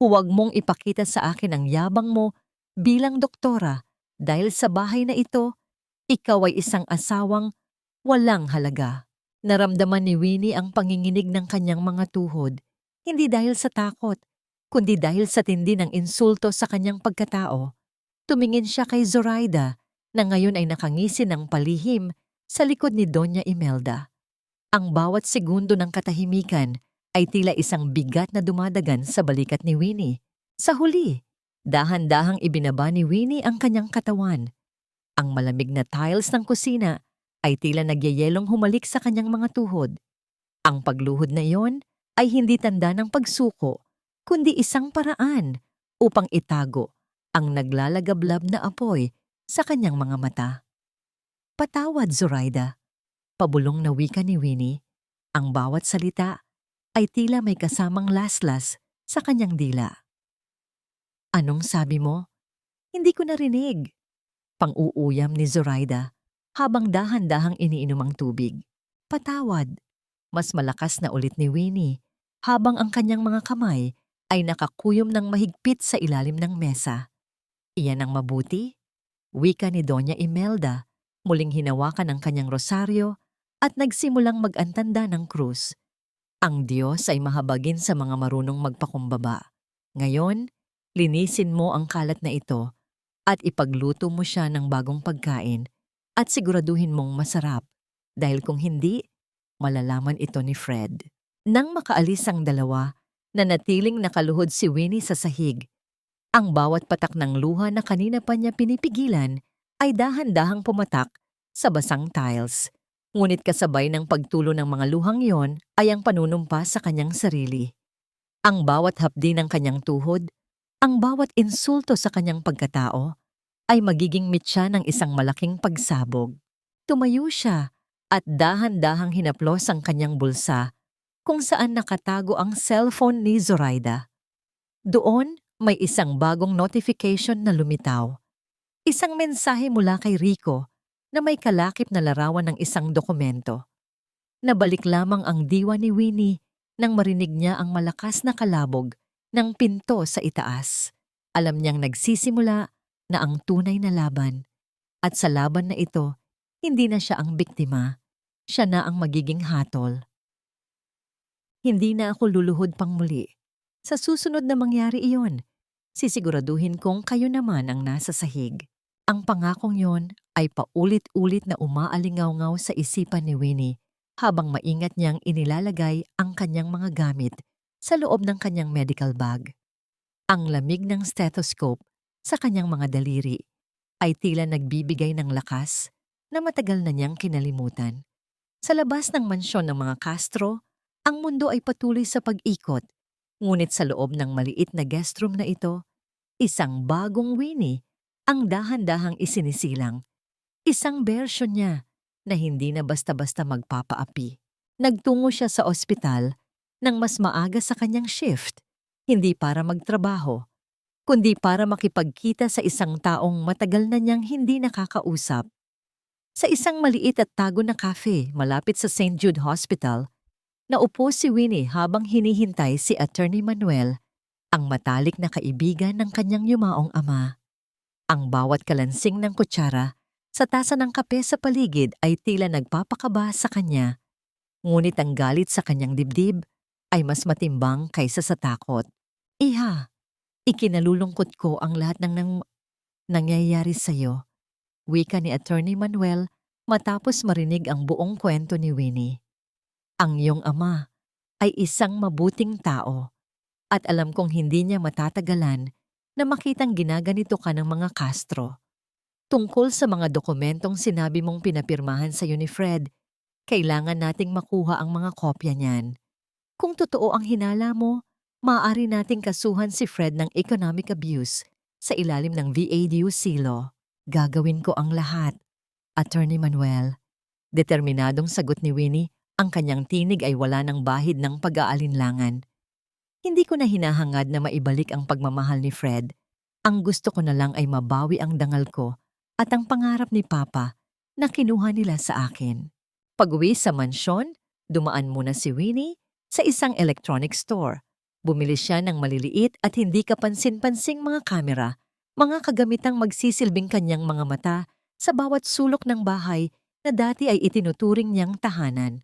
Huwag mong ipakita sa akin ang yabang mo bilang doktora dahil sa bahay na ito, ikaw ay isang asawang walang halaga. Naramdaman ni Winnie ang panginginig ng kanyang mga tuhod, hindi dahil sa takot, kundi dahil sa tindi ng insulto sa kanyang pagkatao. Tumingin siya kay Zoraida na ngayon ay nakangisi ng palihim sa likod ni Doña Imelda. Ang bawat segundo ng katahimikan ay tila isang bigat na dumadagan sa balikat ni Winnie. Sa huli, dahan-dahang ibinaba ni Winnie ang kanyang katawan. Ang malamig na tiles ng kusina ay tila nagyayelong humalik sa kanyang mga tuhod. Ang pagluhod na iyon ay hindi tanda ng pagsuko, kundi isang paraan upang itago ang naglalagablab na apoy sa kanyang mga mata. Patawad, Zoraida. Pabulong na wika ni Winnie. Ang bawat salita ay tila may kasamang laslas sa kanyang dila. Anong sabi mo? Hindi ko narinig. Pang-uuyam ni Zoraida habang dahan-dahang iniinom ang tubig. Patawad. Mas malakas na ulit ni Winnie habang ang kanyang mga kamay ay nakakuyom ng mahigpit sa ilalim ng mesa. Iyan ang mabuti? Wika ni Doña Imelda, muling hinawakan ang kanyang rosaryo at nagsimulang mag-antanda ng krus. Ang Diyos ay mahabagin sa mga marunong magpakumbaba. Ngayon, linisin mo ang kalat na ito at ipagluto mo siya ng bagong pagkain at siguraduhin mong masarap dahil kung hindi, malalaman ito ni Fred. Nang makaalis ang dalawa, nanatiling nakaluhod si Winnie sa sahig. Ang bawat patak ng luha na kanina pa niya pinipigilan ay dahan-dahang pumatak sa basang tiles. Ngunit kasabay ng pagtulo ng mga luhang yon ay ang panunumpa sa kanyang sarili. Ang bawat hapdi ng kanyang tuhod, ang bawat insulto sa kanyang pagkatao, ay magiging mitya ng isang malaking pagsabog. Tumayo siya at dahan-dahang hinaplos ang kanyang bulsa kung saan nakatago ang cellphone ni Zoraida. Doon, may isang bagong notification na lumitaw. Isang mensahe mula kay Rico na may kalakip na larawan ng isang dokumento. Nabalik lamang ang diwa ni Winnie nang marinig niya ang malakas na kalabog ng pinto sa itaas. Alam niyang nagsisimula na ang tunay na laban. At sa laban na ito, hindi na siya ang biktima. Siya na ang magiging hatol. Hindi na ako luluhod pang muli. Sa susunod na mangyari iyon, sisiguraduhin kong kayo naman ang nasa sahig. Ang pangakong yon ay paulit-ulit na umaalingaw-ngaw sa isipan ni Winnie habang maingat niyang inilalagay ang kanyang mga gamit sa loob ng kanyang medical bag. Ang lamig ng stethoscope sa kanyang mga daliri ay tila nagbibigay ng lakas na matagal na niyang kinalimutan. Sa labas ng mansyon ng mga Castro, ang mundo ay patuloy sa pag-ikot, ngunit sa loob ng maliit na guest room na ito, isang bagong Winnie ang dahan-dahang isinisilang. Isang bersyon niya na hindi na basta-basta magpapaapi. Nagtungo siya sa ospital nang mas maaga sa kanyang shift, hindi para magtrabaho, kundi para makipagkita sa isang taong matagal na niyang hindi nakakausap. Sa isang maliit at tago na cafe malapit sa St. Jude Hospital, naupo si Winnie habang hinihintay si Attorney Manuel, ang matalik na kaibigan ng kanyang yumaong ama. Ang bawat kalansing ng kutsara sa tasa ng kape sa paligid ay tila nagpapakaba sa kanya, ngunit ang galit sa kanyang dibdib ay mas matimbang kaysa sa takot. Iha, ikinalulungkot ko ang lahat ng nangyayari sa'yo, wika ni Attorney Manuel matapos marinig ang buong kwento ni Winnie. Ang iyong ama ay isang mabuting tao at alam kong hindi niya matatagalan na makitang ginaganito ka ng mga Castro. Tungkol sa mga dokumentong sinabi mong pinapirmahan sa iyo ni Fred, kailangan nating makuha ang mga kopya niyan. Kung totoo ang hinala mo, maaari nating kasuhan si Fred ng economic abuse sa ilalim ng VADUC law. Gagawin ko ang lahat, Attorney Manuel. Determinadong sagot ni Winnie, ang kanyang tinig ay wala ng bahid ng pag-aalinlangan. Hindi ko na hinahangad na maibalik ang pagmamahal ni Fred. Ang gusto ko na lang ay mabawi ang dangal ko at ang pangarap ni Papa na kinuha nila sa akin. Pag-uwi sa mansyon, dumaan muna si Winnie sa isang electronic store. Bumili siya ng maliliit at hindi kapansin-pansing mga kamera, mga kagamitang magsisilbing kanyang mga mata sa bawat sulok ng bahay na dati ay itinuturing niyang tahanan.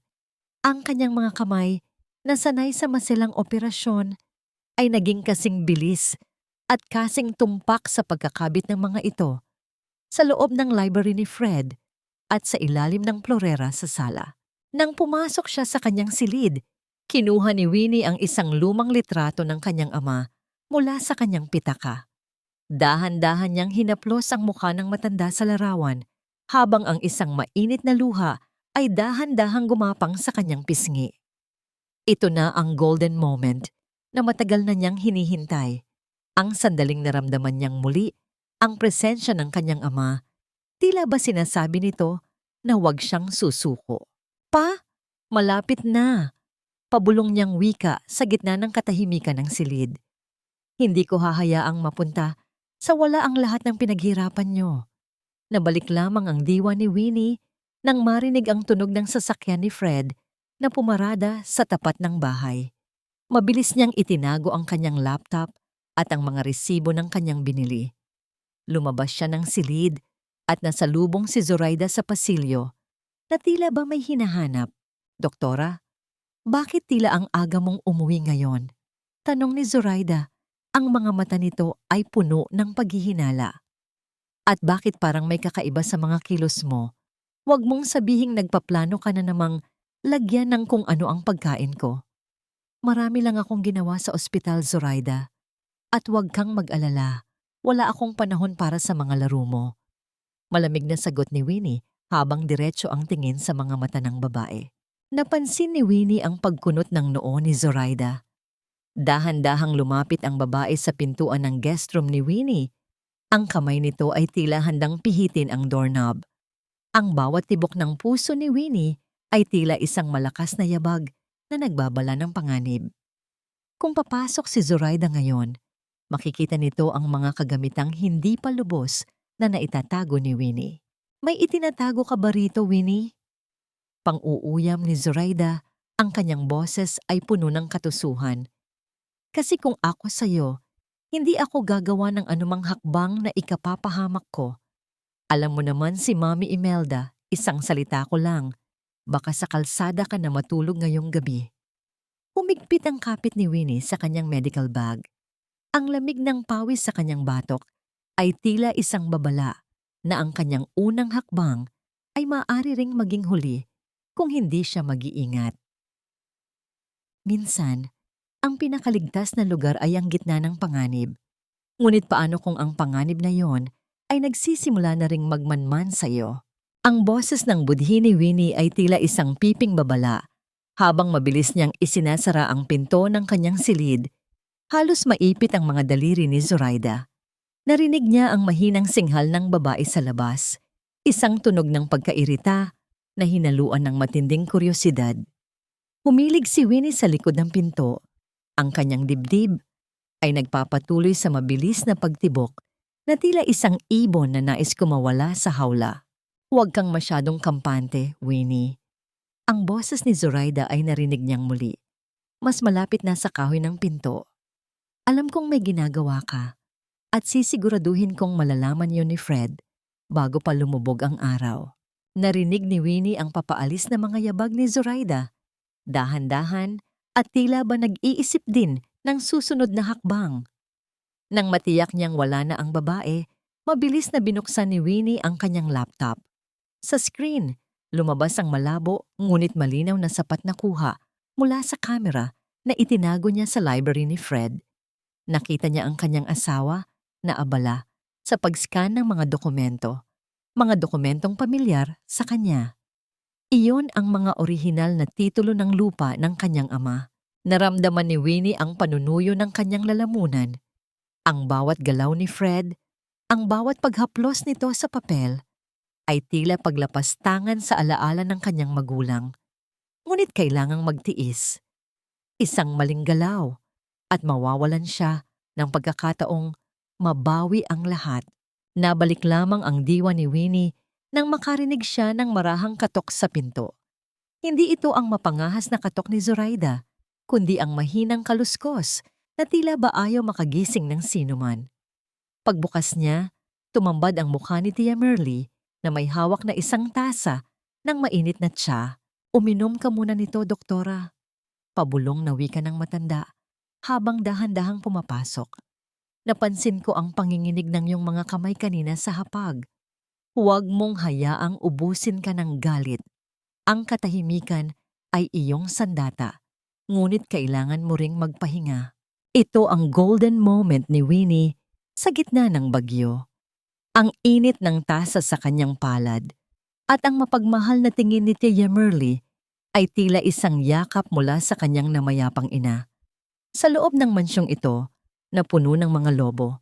Ang kanyang mga kamay na sanay sa masilang operasyon ay naging kasing bilis at kasing tumpak sa pagkakabit ng mga ito sa loob ng library ni Fred at sa ilalim ng plorera sa sala. Nang pumasok siya sa kanyang silid, kinuha ni Winnie ang isang lumang litrato ng kanyang ama mula sa kanyang pitaka. Dahan-dahan niyang hinaplos ang mukha ng matanda sa larawan habang ang isang mainit na luha ay dahan-dahang gumapang sa kanyang pisngi. Ito na ang golden moment na matagal na niyang hinihintay. Ang sandaling naramdaman niyang muli ang presensya ng kanyang ama. Tila ba sinasabi nito na huwag siyang susuko? Pa, malapit na. Pabulong niyang wika sa gitna ng katahimikan ng silid. Hindi ko hahayaang mapunta sa wala ang lahat ng pinaghirapan niyo. Nabalik lamang ang diwa ni Winnie nang marinig ang tunog ng sasakyan ni Fred na pumarada sa tapat ng bahay. Mabilis niyang itinago ang kanyang laptop at ang mga resibo ng kanyang binili. Lumabas siya ng silid at nasalubong si Zoraida sa pasilyo na tila ba may hinahanap. Doktora, bakit tila ang aga mong umuwi ngayon? Tanong ni Zoraida. Ang mga mata nito ay puno ng paghihinala. At bakit parang may kakaiba sa mga kilos mo? Huwag mong sabihing nagpaplano ka na namang lagyan ng kung ano ang pagkain ko. Marami lang akong ginawa sa ospital, Zoraida. At huwag kang mag-alala. Wala akong panahon para sa mga laro mo. Malamig na sagot ni Winnie habang diretso ang tingin sa mga mata ng babae. Napansin ni Winnie ang pagkunot ng noo ni Zoraida. Dahan-dahang lumapit ang babae sa pintuan ng guest room ni Winnie. Ang kamay nito ay tila handang pihitin ang doorknob. Ang bawat tibok ng puso ni Winnie ay tila isang malakas na yabag na nagbabala ng panganib. Kung papasok si Zoraida ngayon, makikita nito ang mga kagamitang hindi pa lubos na naitatago ni Winnie. May itinatago ka ba rito, Winnie? Pang-uuyam ni Zoraida, ang kanyang boses ay puno ng katusuhan. Kasi kung ako sa'yo, hindi ako gagawa ng anumang hakbang na ikapapahamak ko. Alam mo naman si Mami Imelda, isang salita ko lang. Baka sa kalsada ka na matulog ngayong gabi. Humigpit ang kapit ni Winnie sa kanyang medical bag. Ang lamig ng pawis sa kanyang batok ay tila isang babala na ang kanyang unang hakbang ay maaari ring maging huli kung hindi siya mag-iingat. Minsan, ang pinakaligtas na lugar ay ang gitna ng panganib. Ngunit paano kung ang panganib na yon ay nagsisimula na ring magmanman sa iyo? Ang boses ng budhi ni Winnie ay tila isang piping babala. Habang mabilis niyang isinasara ang pinto ng kanyang silid, halos maipit ang mga daliri ni Zoraida. Narinig niya ang mahinang singhal ng babae sa labas, isang tunog ng pagkairita na hinaluan ng matinding kuryosidad. Humilig si Winnie sa likod ng pinto. Ang kanyang dibdib ay nagpapatuloy sa mabilis na pagtibok na tila isang ibon na nais kumawala sa hawla. Huwag kang masyadong kampante, Winnie. Ang boses ni Zoraida ay narinig niyang muli. Mas malapit na sa kahoy ng pinto. Alam kong may ginagawa ka at sisiguraduhin kong malalaman yon ni Fred bago pa lumubog ang araw. Narinig ni Winnie ang papaalis na mga yabag ni Zoraida. Dahan-dahan at tila ba nag-iisip din ng susunod na hakbang. Nang matiyak niyang wala na ang babae, mabilis na binuksan ni Winnie ang kanyang laptop. Sa screen, lumabas ang malabo ngunit malinaw na sapat na kuha mula sa kamera na itinago niya sa library ni Fred. Nakita niya ang kanyang asawa na abala sa pag-scan ng mga dokumentong pamilyar sa kanya. Iyon ang mga orihinal na titulo ng lupa ng kanyang ama. Naramdaman ni Winnie ang panunuyo ng kanyang lalamunan. Ang bawat galaw ni Fred, ang bawat paghaplos nito sa papel, ay tila paglapastangan sa alaala ng kanyang magulang. Ngunit kailangang magtiis. Isang maling galaw at mawawalan siya ng pagkakataong mabawi ang lahat. Nabalik lamang ang diwa ni Winnie nang makarinig siya ng marahang katok sa pinto. Hindi ito ang mapangahas na katok ni Zoraida, kundi ang mahinang kaluskos na tila ba ayaw makagising ng sinuman. Pagbukas niya, tumambad ang mukha ni Tia Merly na may hawak na isang tasa ng mainit na tsa. Uminom ka muna nito, doktora. Pabulong na wika ng matanda habang dahan-dahang pumapasok. Napansin ko ang panginginig ng iyong mga kamay kanina sa hapag. Huwag mong hayaang ubusin ka ng galit. Ang katahimikan ay iyong sandata, ngunit kailangan mo ring magpahinga. Ito ang golden moment ni Winnie sa gitna ng bagyo. Ang init ng tasa sa kanyang palad at ang mapagmahal na tingin ni Tia Merly ay tila isang yakap mula sa kanyang namayapang ina. Sa loob ng mansyong ito, na puno ng mga lobo,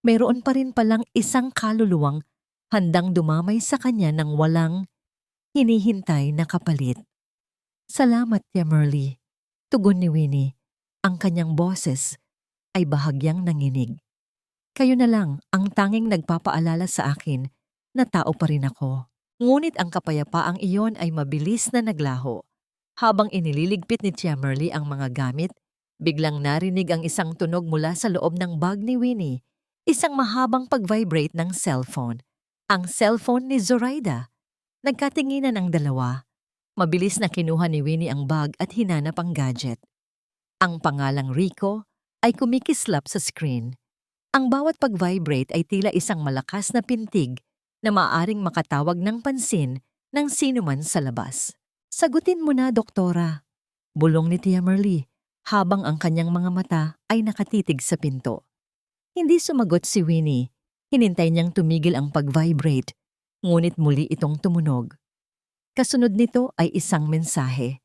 mayroon pa rin palang isang kaluluwang handang dumamay sa kanya ng walang hinihintay na kapalit. Salamat, Tia Merly. Tugon ni Winnie. Ang kanyang boses ay bahagyang nanginig. Kayo na lang ang tanging nagpapaalala sa akin na tao pa rin ako. Ngunit ang kapayapaang iyon ay mabilis na naglaho. Habang inililigpit ni Tia Merly ang mga gamit, biglang narinig ang isang tunog mula sa loob ng bag ni Winnie. Isang mahabang pag-vibrate ng cellphone. Ang cellphone ni Zoraida. Nagkatinginan ang dalawa. Mabilis na kinuha ni Winnie ang bag at hinanap ang gadget. Ang pangalang Rico ay kumikislap sa screen. Ang bawat pag-vibrate ay tila isang malakas na pintig na maaaring makatawag ng pansin ng sinuman sa labas. Sagutin mo na, doktora. Bulong ni Tia Merly habang ang kanyang mga mata ay nakatitig sa pinto. Hindi sumagot si Winnie. Hinintay niyang tumigil ang pag-vibrate, ngunit muli itong tumunog. Kasunod nito ay isang mensahe.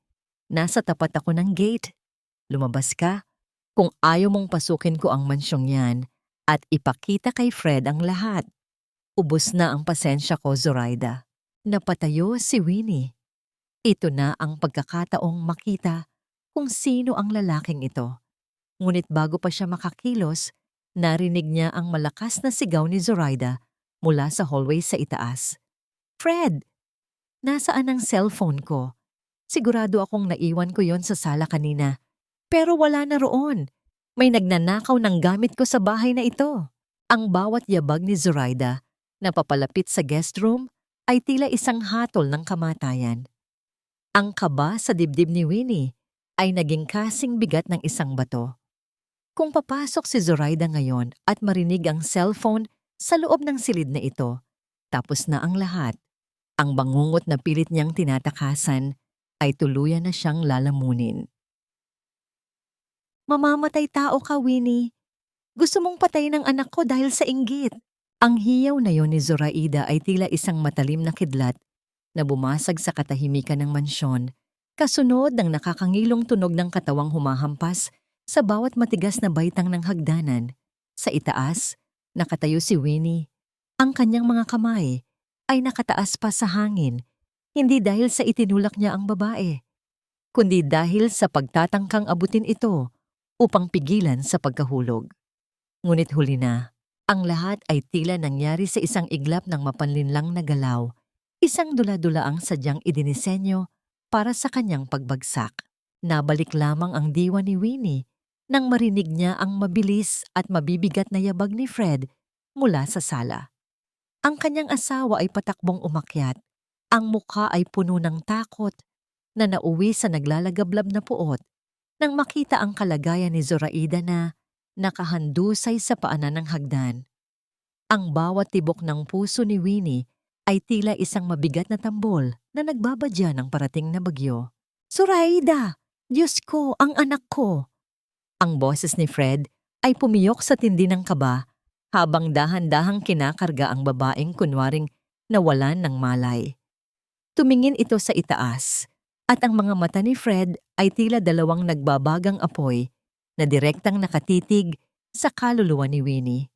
Nasa tapat ako ng gate. Lumabas ka kung ayaw mong pasukin ko ang mansyong yan at ipakita kay Fred ang lahat. Ubos na ang pasensya ko, Zoraida. Napatayo si Winnie. Ito na ang pagkakataong makita kung sino ang lalaking ito. Ngunit bago pa siya makakilos, narinig niya ang malakas na sigaw ni Zoraida mula sa hallway sa itaas. "Fred! Nasaan ang cellphone ko? Sigurado akong naiwan ko yon sa sala kanina. Pero wala na roon. May nagnanakaw ng gamit ko sa bahay na ito." Ang bawat yabag ni Zoraida na papalapit sa guest room ay tila isang hatol ng kamatayan. Ang kaba sa dibdib ni Winnie ay naging kasing bigat ng isang bato. Kung papasok si Zoraida ngayon at marinig ang cellphone sa loob ng silid na ito, tapos na ang lahat. Ang bangungot na pilit niyang tinatakasan ay tuluyan na siyang lalamunin. "Mamamatay tao ka, Winnie. Gusto mong patayin ang anak ko dahil sa inggit." Ang hiyaw na yon ni Zoraida ay tila isang matalim na kidlat na bumasag sa katahimikan ng mansyon, kasunod ng nakakangilong tunog ng katawang humahampas sa bawat matigas na baitang ng hagdanan. Sa itaas, nakatayo si Winnie. Ang kanyang mga kamay ay nakataas pa sa hangin, hindi dahil sa itinulak niya ang babae, kundi dahil sa pagtatangkang abutin ito upang pigilan sa pagkahulog. Ngunit huli na, ang lahat ay tila nangyari sa isang iglap ng mapanlinlang na galaw, isang dula-dulaang sadyang idinisenyo para sa kanyang pagbagsak. Nabalik lamang ang diwa ni Winnie nang marinig niya ang mabilis at mabibigat na yabag ni Fred mula sa sala. Ang kanyang asawa ay patakbong umakyat. Ang mukha ay puno ng takot na nauwi sa naglalagablab na puot nang makita ang kalagayan ni Zoraida na nakahandusay sa paanan ng hagdan. Ang bawat tibok ng puso ni Winnie ay tila isang mabigat na tambol na nagbabadya ng parating na bagyo. "Zoraida! Diyos ko, ang anak ko!" Ang boses ni Fred ay pumiyok sa tindi ng kaba habang dahan-dahang kinakarga ang babaeng kunwaring nawalan ng malay. Tumingin ito sa itaas at ang mga mata ni Fred ay tila dalawang nagbabagang apoy na direktang nakatitig sa kaluluwa ni Winnie.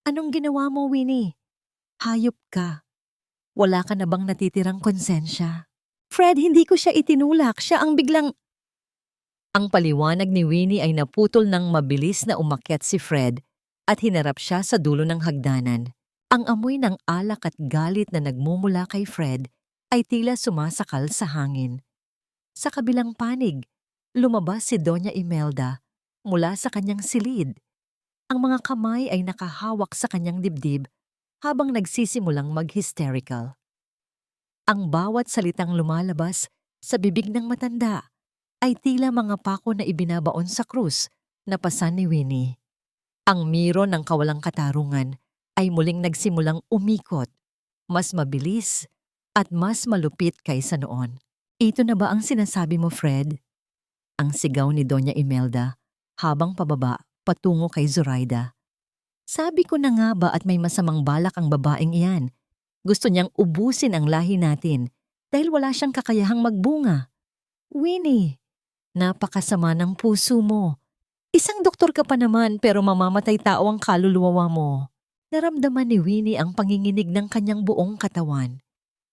"Anong ginawa mo, Winnie? Hayop ka. Wala ka na bang natitirang konsensya?" "Fred, hindi ko siya itinulak. Siya ang biglang..." Ang paliwanag ni Winnie ay naputol ng mabilis na umakyat si Fred at hinarap siya sa dulo ng hagdanan. Ang amoy ng alak at galit na nagmumula kay Fred ay tila sumasakal sa hangin. Sa kabilang panig, lumabas si Doña Imelda mula sa kanyang silid. Ang mga kamay ay nakahawak sa kanyang dibdib habang nagsisimulang mag-hysterical. Ang bawat salitang lumalabas sa bibig ng matanda ay tila mga pako na ibinabaon sa krus na pasan ni Winnie. Ang miro ng kawalang katarungan ay muling nagsimulang umikot, mas mabilis at mas malupit kaysa noon. "Ito na ba ang sinasabi mo, Fred?" Ang sigaw ni Doña Imelda habang pababa patungo kay Zoraida. "Sabi ko na nga ba at may masamang balak ang babaeng iyan. Gusto niyang ubusin ang lahi natin dahil wala siyang kakayahang magbunga. Winnie, napakasama ng puso mo. Isang doktor ka pa naman pero mamamatay tao ang kaluluwa mo." Naramdaman ni Winnie ang panginginig ng kanyang buong katawan.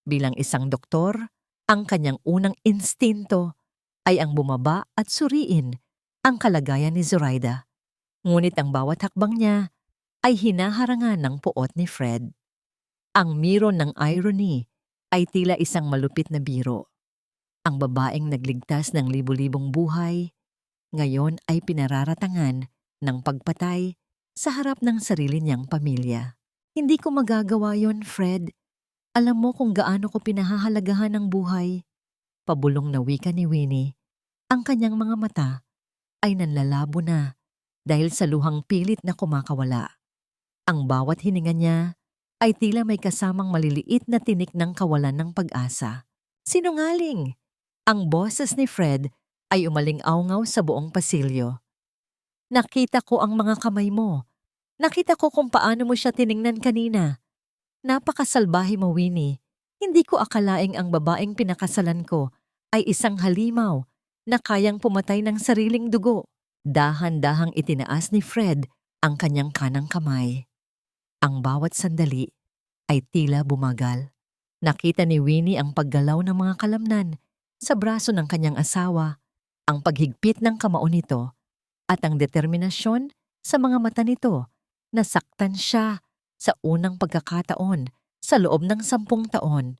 Bilang isang doktor, ang kanyang unang instinto ay ang bumaba at suriin ang kalagayan ni Zoraida. Ngunit ang bawat hakbang niya ay hinaharangan ng puot ni Fred. Ang miro ng irony ay tila isang malupit na biro. Ang babaeng nagligtas ng libu-libong buhay, ngayon ay pinararatangan ng pagpatay sa harap ng sarili niyang pamilya. "Hindi ko magagawa yon, Fred. Alam mo kung gaano ko pinahahalagahan ang buhay." Pabulong na wika ni Winnie. Ang kanyang mga mata ay nanlalabo na dahil sa luhang pilit na kumakawala. Ang bawat hininga niya ay tila may kasamang maliliit na tinik ng kawalan ng pag-asa. "Sinungaling!" Ang boses ni Fred ay umaling-awngaw sa buong pasilyo. "Nakita ko ang mga kamay mo. Nakita ko kung paano mo siya tiningnan kanina. Napakasalbahe mo, Winnie. Hindi ko akalaing ang babaeng pinakasalan ko ay isang halimaw na kayang pumatay ng sariling dugo." Dahan-dahang itinaas ni Fred ang kanyang kanang kamay. Ang bawat sandali ay tila bumagal. Nakita ni Winnie ang paggalaw ng mga kalamnan sa braso ng kanyang asawa, ang paghigpit ng kamao nito, at ang determinasyon sa mga mata nito na saktan siya sa unang pagkakataon sa loob ng 10 taon.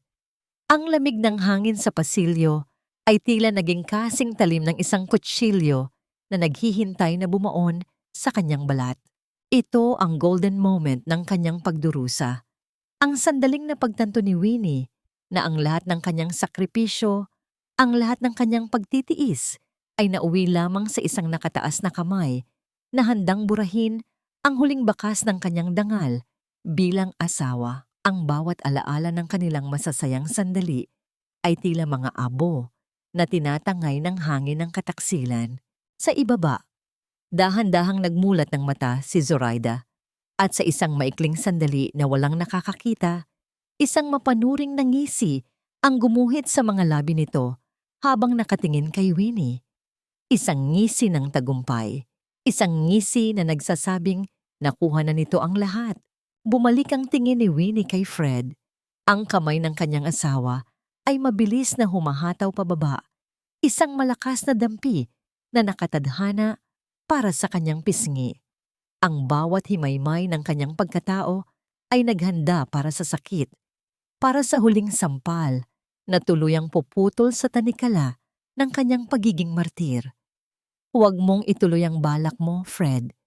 Ang lamig ng hangin sa pasilyo ay tila naging kasing talim ng isang kutsilyo na naghihintay na bumaon sa kanyang balat. Ito ang golden moment ng kanyang pagdurusa. Ang sandaling na pagtanto ni Winnie na ang lahat ng kanyang sakripisyo, ang lahat ng kanyang pagtitiis ay nauwi lamang sa isang nakataas na kamay na handang burahin ang huling bakas ng kanyang dangal bilang asawa. Ang bawat alaala ng kanilang masasayang sandali ay tila mga abo na tinatangay ng hangin ng kataksilan. Sa ibaba, dahan-dahang nagmulat ng mata si Zoraida at sa isang maikling sandali na walang nakakakita, isang mapanuring na ngisi ang gumuhit sa mga labi nito habang nakatingin kay Winnie. Isang ngisi ng tagumpay, isang ngisi na nagsasabing nakuha na nito ang lahat. Bumalik ang tingin ni Winnie kay Fred. Ang kamay ng kanyang asawa ay mabilis na humahataw pababa, isang malakas na dampi na nakatadhana para sa kanyang pisngi. Ang bawat himaymay ng kanyang pagkatao ay naghanda para sa sakit, para sa huling sampal na tuluyang puputol sa tanikala ng kanyang pagiging martir. Huwag mong ituloy ang balak mo, Fred.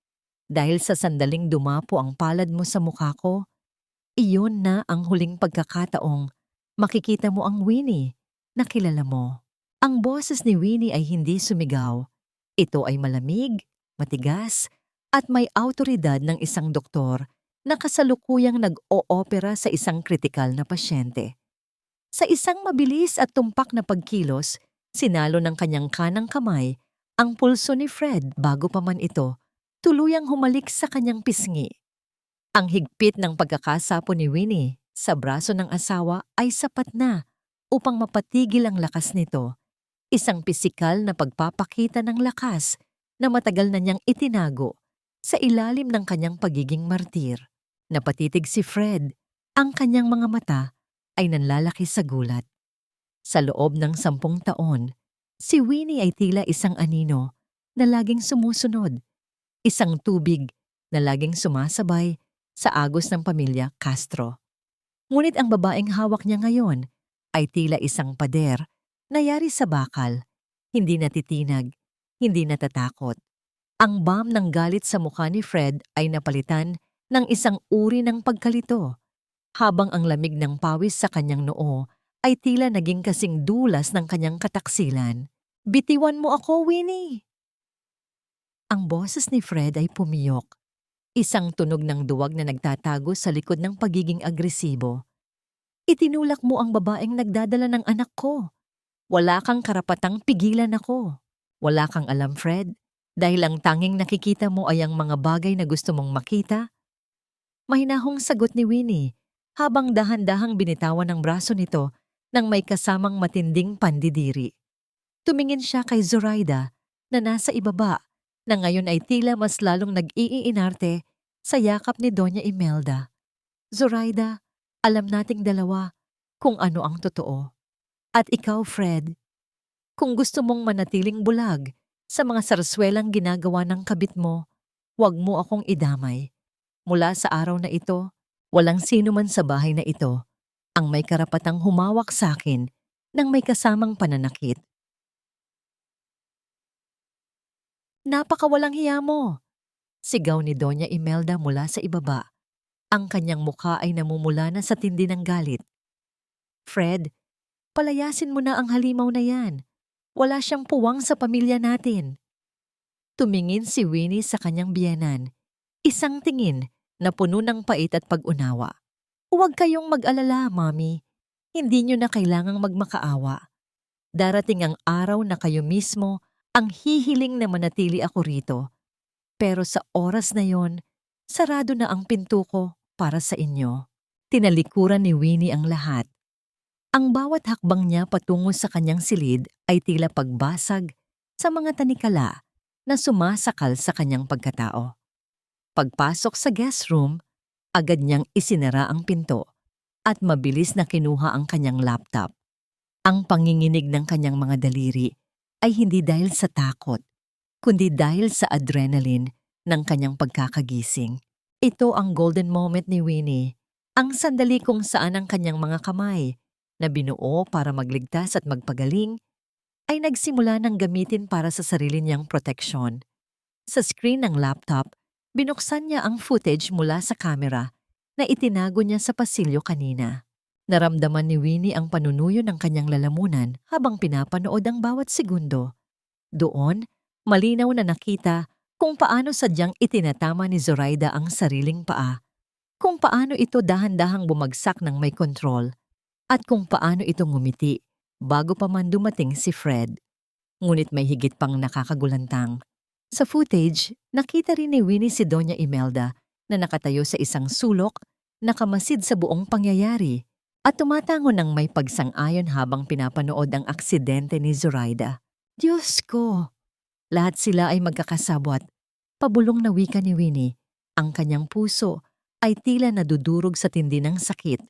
Dahil sa sandaling dumapo ang palad mo sa mukha ko, iyon na ang huling pagkakataong makikita mo ang Winnie na kilala mo. Ang boses ni Winnie ay hindi sumigaw. Ito ay malamig, matigas, at may awtoridad ng isang doktor na kasalukuyang nag-oopera sa isang kritikal na pasyente. Sa isang mabilis at tumpak na pagkilos, sinalo ng kanyang kanang kamay ang pulso ni Fred bago pa man ito tuluyang humalik sa kanyang pisngi. Ang higpit ng pagkakasapo ni Winnie sa braso ng asawa ay sapat na upang mapatigil ang lakas nito. Isang pisikal na pagpapakita ng lakas na matagal na niyang itinago sa ilalim ng kanyang pagiging martir. Napatitig si Fred. Ang kanyang mga mata ay nanlalaki sa gulat. Sa loob ng 10 taon, si Winnie ay tila isang anino na laging sumusunod. Isang tubig na laging sumasabay sa agos ng pamilya Castro. Ngunit ang babaeng hawak niya ngayon ay tila isang pader na yari sa bakal, hindi natitinag, hindi natatakot. Ang bam ng galit sa mukha ni Fred ay napalitan ng isang uri ng pagkalito, habang ang lamig ng pawis sa kanyang noo ay tila naging kasing dulas ng kanyang kataksilan. "Bitiwan mo ako, Winnie!" Ang boses ni Fred ay pumiyok, isang tunog ng duwag na nagtatago sa likod ng pagiging agresibo. "Itinulak mo ang babaeng nagdadala ng anak ko. Wala kang karapatang pigilan ako. Wala kang alam, Fred, dahil ang tanging nakikita mo ay ang mga bagay na gusto mong makita." Mahinahong sagot ni Winnie, habang dahan-dahang binitawan ang braso nito nang may kasamang matinding pandidiri. Tumingin siya kay Zoraida na nasa ibaba, na ngayon ay tila mas lalong nag-iinarte sa yakap ni Doña Imelda. "Zoraida, alam nating dalawa kung ano ang totoo. At ikaw, Fred, kung gusto mong manatiling bulag sa mga sarswelang ginagawa ng kabit mo, huwag mo akong idamay. Mula sa araw na ito, walang sino man sa bahay na ito ang may karapatang humawak sa akin ng may kasamang pananakit." "Napakawalang hiya mo!" sigaw ni Doña Imelda mula sa ibaba. Ang kanyang mukha ay namumula na sa tindi ng galit. "Fred, palayasin mo na ang halimaw na yan. Wala siyang puwang sa pamilya natin." Tumingin si Winnie sa kanyang biyenan, isang tingin na puno ng pait at pag-unawa. "Huwag kayong mag-alala, Mommy. Hindi niyo na kailangang magmakaawa. Darating ang araw na kayo mismo ang hihiling na manatili ako rito. Pero sa oras na yon, sarado na ang pinto ko para sa inyo." Tinalikuran ni Winnie ang lahat. Ang bawat hakbang niya patungo sa kanyang silid ay tila pagbasag sa mga tanikala na sumasakal sa kanyang pagkatao. Pagpasok sa guest room, agad niyang isinara ang pinto at mabilis na kinuha ang kanyang laptop. Ang panginginig ng kanyang mga daliri ay hindi dahil sa takot, kundi dahil sa adrenaline ng kanyang pagkakagising. Ito ang golden moment ni Winnie, ang sandali kung saan ang kanyang mga kamay na binuo para magligtas at magpagaling ay nagsimula ng gamitin para sa sarili niyang proteksyon. Sa screen ng laptop, binuksan niya ang footage mula sa camera na itinago niya sa pasilyo kanina. Naramdaman ni Winnie ang panunuyo ng kanyang lalamunan habang pinapanood ang bawat segundo. Doon, malinaw na nakita kung paano sadyang itinatama ni Zoraida ang sariling paa, kung paano ito dahan-dahang bumagsak ng may kontrol, at kung paano ito ngumiti bago pa man dumating si Fred. Ngunit may higit pang nakakagulantang. Sa footage, nakita rin ni Winnie si Doña Imelda na nakatayo sa isang sulok, nakamasid sa buong pangyayari, at tumatango ng may pagsang-ayon habang pinapanood ang aksidente ni Zoraida. Diyos ko! Lahat sila ay magkakasabwat. Pabulong na wika ni Winnie. Ang kanyang puso ay tila nadudurog sa tindi ng sakit.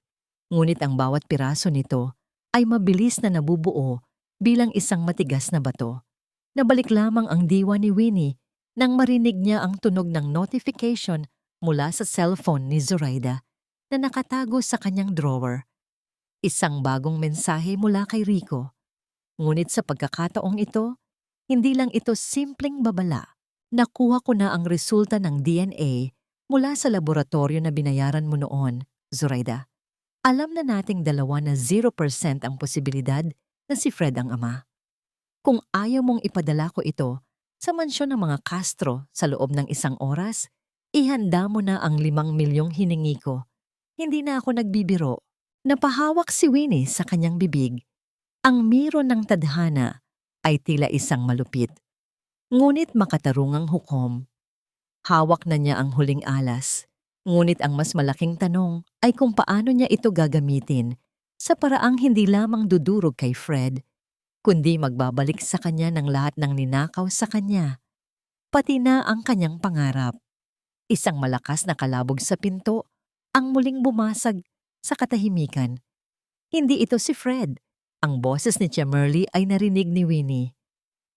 Ngunit ang bawat piraso nito ay mabilis na nabubuo bilang isang matigas na bato. Nabalik lamang ang diwa ni Winnie nang marinig niya ang tunog ng notification mula sa cellphone ni Zoraida na nakatago sa kanyang drawer. Isang bagong mensahe mula kay Rico. Ngunit sa pagkakataong ito, hindi lang ito simpleng babala. Nakuha ko na ang resulta ng DNA mula sa laboratorio na binayaran mo noon, Zoraida. Alam na nating dalawa na 0% ang posibilidad na si Fred ang ama. Kung ayaw mong ipadala ko ito sa mansyon ng mga Castro sa loob ng 1 oras, ihanda mo na ang 5 milyong hiningi ko. Hindi na ako nagbibiro. Napahawak si Winnie sa kanyang bibig. Ang miro ng tadhana ay tila isang malupit, ngunit makatarungang hukom. Hawak na niya ang huling alas, ngunit ang mas malaking tanong ay kung paano niya ito gagamitin sa paraang hindi lamang dudurog kay Fred, kundi magbabalik sa kanya ng lahat ng ninakaw sa kanya, pati na ang kanyang pangarap. Isang malakas na kalabog sa pinto ang muling bumasag sa katahimikan. Hindi ito si Fred. Ang boses ni Chemerly ay narinig ni Winnie,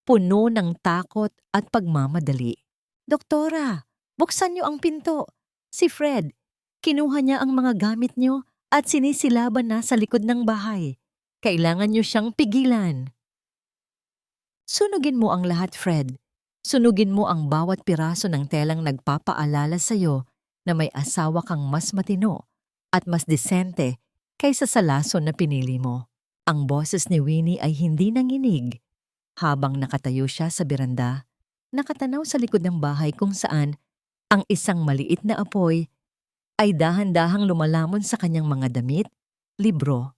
puno ng takot at pagmamadali. Doktora, buksan niyo ang pinto. Si Fred, kinuha niya ang mga gamit niyo at sinisilaban na sa likod ng bahay. Kailangan niyo siyang pigilan. Sunugin mo ang lahat, Fred. Sunugin mo ang bawat piraso ng telang nagpapaalala sa'yo na may asawa kang mas matino at mas disente kaysa sa lason na pinili mo. Ang boses ni Winnie ay hindi nanginig. Habang nakatayo siya sa beranda, nakatanaw sa likod ng bahay kung saan ang isang maliit na apoy ay dahan-dahang lumalamon sa kanyang mga damit, libro,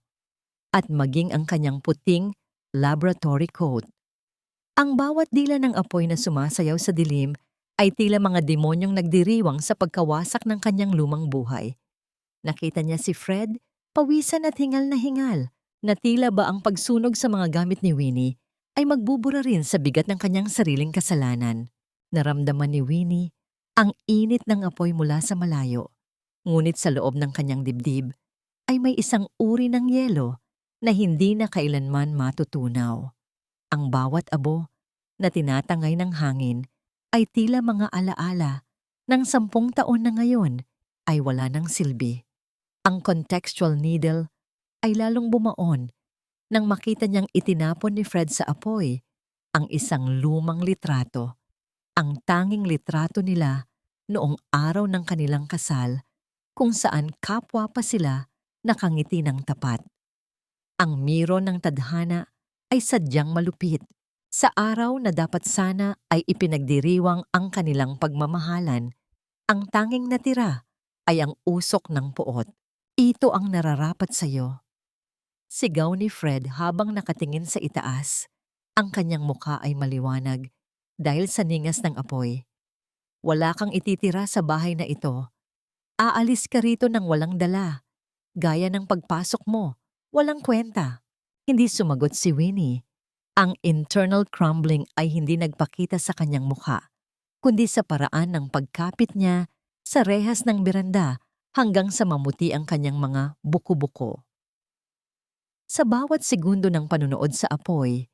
at maging ang kanyang puting laboratory coat. Ang bawat dila ng apoy na sumasayaw sa dilim ay tila mga demonyong nagdiriwang sa pagkawasak ng kanyang lumang buhay. Nakita niya si Fred, pawisan at hingal na tila ba ang pagsunog sa mga gamit ni Winnie ay magbubura rin sa bigat ng kanyang sariling kasalanan. Naramdaman ni Winnie ang init ng apoy mula sa malayo, ngunit sa loob ng kanyang dibdib ay may isang uri ng yelo na hindi na kailanman matutunaw. Ang bawat abo na tinatangay ng hangin ay tila mga alaala ng 10 taon na ngayon ay wala ng silbi. Ang contextual needle ay lalong bumaon nang makita niyang itinapon ni Fred sa apoy ang isang lumang litrato, ang tanging litrato nila noong araw ng kanilang kasal kung saan kapwa pa sila nakangiti ng tapat. Ang miro ng tadhana ay sadyang malupit. Sa araw na dapat sana ay ipinagdiriwang ang kanilang pagmamahalan, ang tanging natira ay ang usok ng puot. Ito ang nararapat sa iyo. Sigaw ni Fred habang nakatingin sa itaas. Ang kanyang mukha ay maliwanag dahil sa ningas ng apoy. Wala kang ititira sa bahay na ito. Aalis ka rito ng walang dala. Gaya ng pagpasok mo, walang kwenta. Hindi sumagot si Winnie. Ang internal crumbling ay hindi nagpakita sa kanyang mukha, kundi sa paraan ng pagkapit niya sa rehas ng beranda hanggang sa mamuti ang kanyang mga buko-buko. Sa bawat segundo ng panunood sa apoy,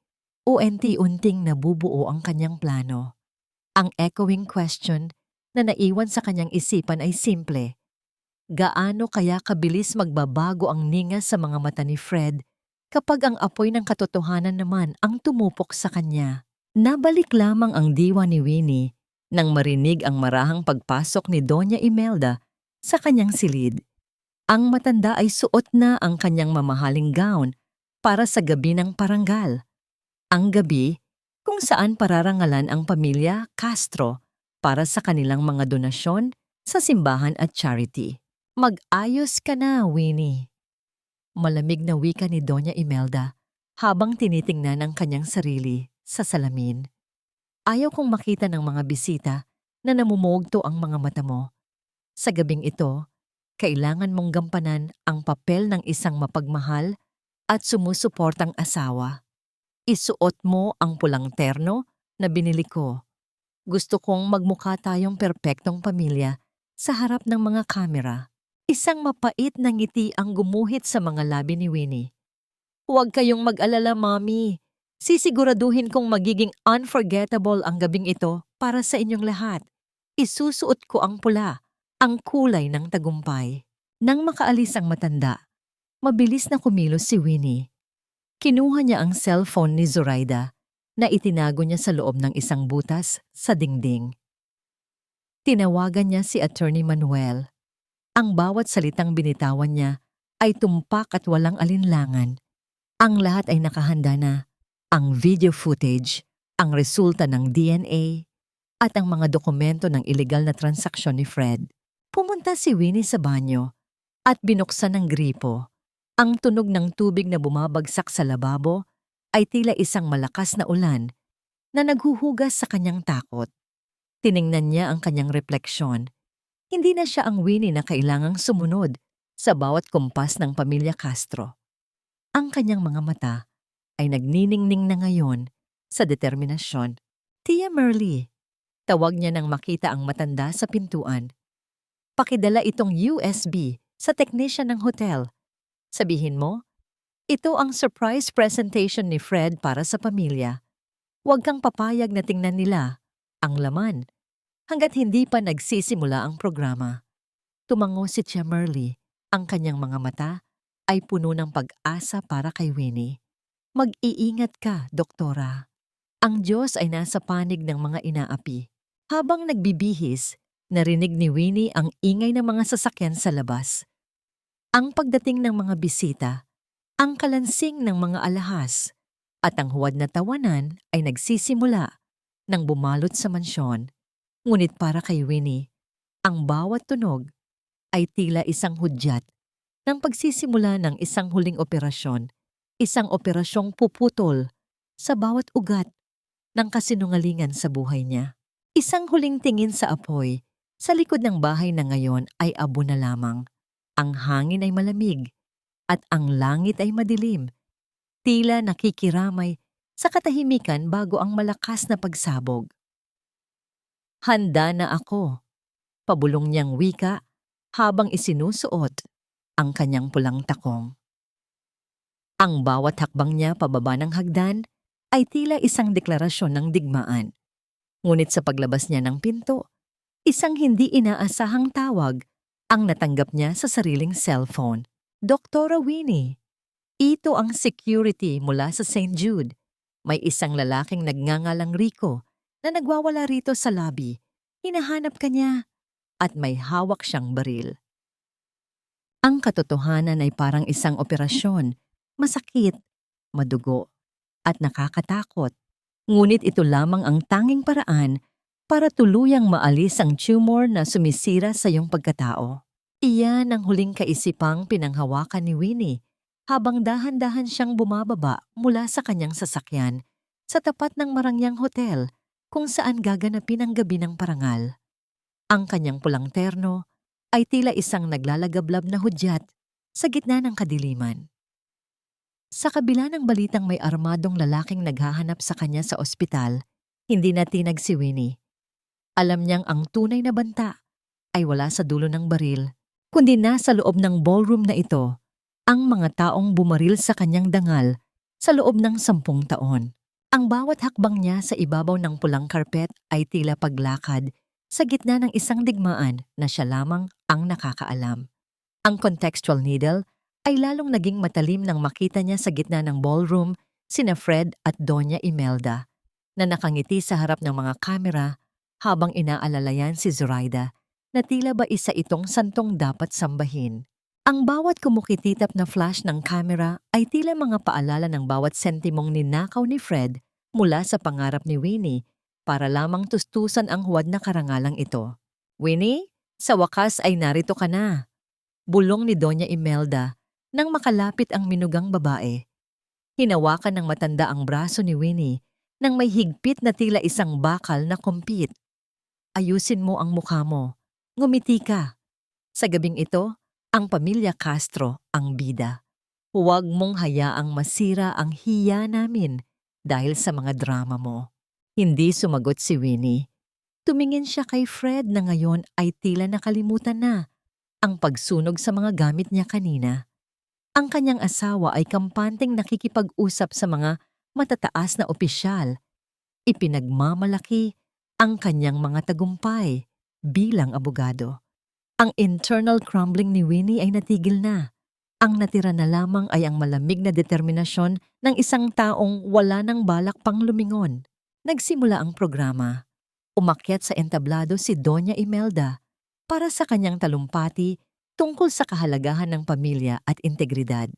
unti-unting nabubuo ang kanyang plano. Ang echoing question na naiwan sa kanyang isipan ay simple. Gaano kaya kabilis magbabago ang ninga sa mga mata ni Fred kapag ang apoy ng katotohanan naman ang tumupok sa kanya? Nabalik lamang ang diwa ni Winnie nang marinig ang marahang pagpasok ni Doña Imelda sa kanyang silid. Ang matanda ay suot na ang kanyang mamahaling gown para sa gabi ng parangal. Ang gabi kung saan pararangalan ang pamilya Castro para sa kanilang mga donasyon sa simbahan at charity. Mag-ayos ka na, Winnie. Malamig na wika ni Doña Imelda habang tinitingnan ang kanyang sarili sa salamin. Ayaw kong makita ng mga bisita na namumugto ang mga mata mo. Sa gabing ito, kailangan mong gampanan ang papel ng isang mapagmahal at sumusuportang asawa. Isuot mo ang pulang terno na binili ko. Gusto kong magmukha tayong perpektong pamilya sa harap ng mga kamera. Isang mapait na ngiti ang gumuhit sa mga labi ni Winnie. Huwag kayong mag-alala, Mommy. Sisiguraduhin kong magiging unforgettable ang gabing ito para sa inyong lahat. Isusuot ko ang pula, ang kulay ng tagumpay. Nang makaalis ang matanda, mabilis na kumilos si Winnie. Kinuha niya ang cellphone ni Zoraida na itinago niya sa loob ng isang butas sa dingding. Tinawagan niya si Attorney Manuel. Ang bawat salitang binitawan niya ay tumpak at walang alinlangan. Ang lahat ay nakahanda na. Ang video footage, ang resulta ng DNA, at ang mga dokumento ng illegal na transaksyon ni Fred. Pumunta si Winnie sa banyo at binuksan ang gripo. Ang tunog ng tubig na bumabagsak sa lababo ay tila isang malakas na ulan na naghuhugas sa kanyang takot. Tiningnan niya ang kanyang refleksyon. Hindi na siya ang Winnie na kailangang sumunod sa bawat kumpas ng pamilya Castro. Ang kanyang mga mata ay nagniningning na ngayon sa determinasyon. Tia Merly, tawag niya nang makita ang matanda sa pintuan. Pakidala itong USB sa technician ng hotel. Sabihin mo, ito ang surprise presentation ni Fred para sa pamilya. Huwag kang papayag na tingnan nila ang laman hanggat hindi pa nagsisimula ang programa. Tumango si Tia Merly. Ang kanyang mga mata ay puno ng pag-asa para kay Winnie. Mag-iingat ka, Doktora. Ang Diyos ay nasa panig ng mga inaapi. Habang nagbibihis, narinig ni Winnie ang ingay ng mga sasakyan sa labas. Ang pagdating ng mga bisita, ang kalansing ng mga alahas, at ang huwad na tawanan ay nagsisimula nang bumalot sa mansyon. Ngunit para kay Winnie, ang bawat tunog ay tila isang hudyat ng pagsisimula ng isang huling operasyon, isang operasyong puputol sa bawat ugat ng kasinungalingan sa buhay niya. Isang huling tingin sa apoy, sa likod ng bahay na ngayon ay abo na lamang. Ang hangin ay malamig at ang langit ay madilim, tila nakikiramay sa katahimikan bago ang malakas na pagsabog. Handa na ako, pabulong niyang wika habang isinusuot ang kanyang pulang takong. Ang bawat hakbang niya pababa ng hagdan ay tila isang deklarasyon ng digmaan. Ngunit sa paglabas niya ng pinto, isang hindi inaasahang tawag ang natanggap niya sa sariling cellphone. Doktora Winnie, ito ang security mula sa St. Jude. May isang lalaking nagngangalang Rico na nagwawala rito sa lobby. Hinahanap ka niya at may hawak siyang baril. Ang katotohanan ay parang isang operasyon, masakit, madugo, at nakakatakot. Ngunit ito lamang ang tanging paraan para tuluyang maalis ang tumor na sumisira sa iyong pagkatao. Iyan ang huling kaisipang pinanghawakan ni Winnie habang dahan-dahan siyang bumababa mula sa kanyang sasakyan sa tapat ng Marangyang Hotel kung saan gaganapin ang gabi ng parangal. Ang kanyang pulang terno ay tila isang naglalagablab na hudyat sa gitna ng kadiliman. Sa kabila ng balitang may armadong lalaking naghahanap sa kanya sa ospital, hindi natinag si Winnie. Alam niyang ang tunay na banta ay wala sa dulo ng baril, kundi nasa loob ng ballroom na ito ang mga taong bumaril sa kanyang dangal sa loob ng 10 taon. Ang bawat hakbang niya sa ibabaw ng pulang karpet ay tila paglakad sa gitna ng isang digmaan na siya lamang ang nakakaalam. Ang contextual needle ay lalong naging matalim nang makita niya sa gitna ng ballroom sina Fred at Doña Imelda na nakangiti sa harap ng mga kamera habang inaalalayan si Zoraida na tila ba isa itong santong dapat sambahin. Ang bawat kumukititap na flash ng kamera ay tila mga paalala ng bawat sentimong ninakaw ni Fred mula sa pangarap ni Winnie para lamang tustusan ang huwad na karangalang ito. "Winnie, sa wakas ay narito ka na," bulong ni Doña Imelda nang makalapit ang minugang babae. Hinawakan ng matanda ang braso ni Winnie nang may higpit na tila isang bakal na kumpit. "Ayusin mo ang mukha mo. Ngumiti ka. Sa gabing ito, ang pamilya Castro ang bida. Huwag mong hayaang masira ang hiya namin dahil sa mga drama mo." Hindi sumagot si Winnie. Tumingin siya kay Fred na ngayon ay tila nakalimutan na ang pagsunog sa mga gamit niya kanina. Ang kanyang asawa ay kampanteng nakikipag-usap sa mga matataas na opisyal. Ipinagmamalaki ang kanyang mga tagumpay bilang abogado. Ang internal crumbling ni Winnie ay natigil na. Ang natira na lamang ay ang malamig na determinasyon ng isang taong wala nang balak pang lumingon. Nagsimula ang programa. Umakyat sa entablado si Doña Imelda para sa kanyang talumpati tungkol sa kahalagahan ng pamilya at integridad.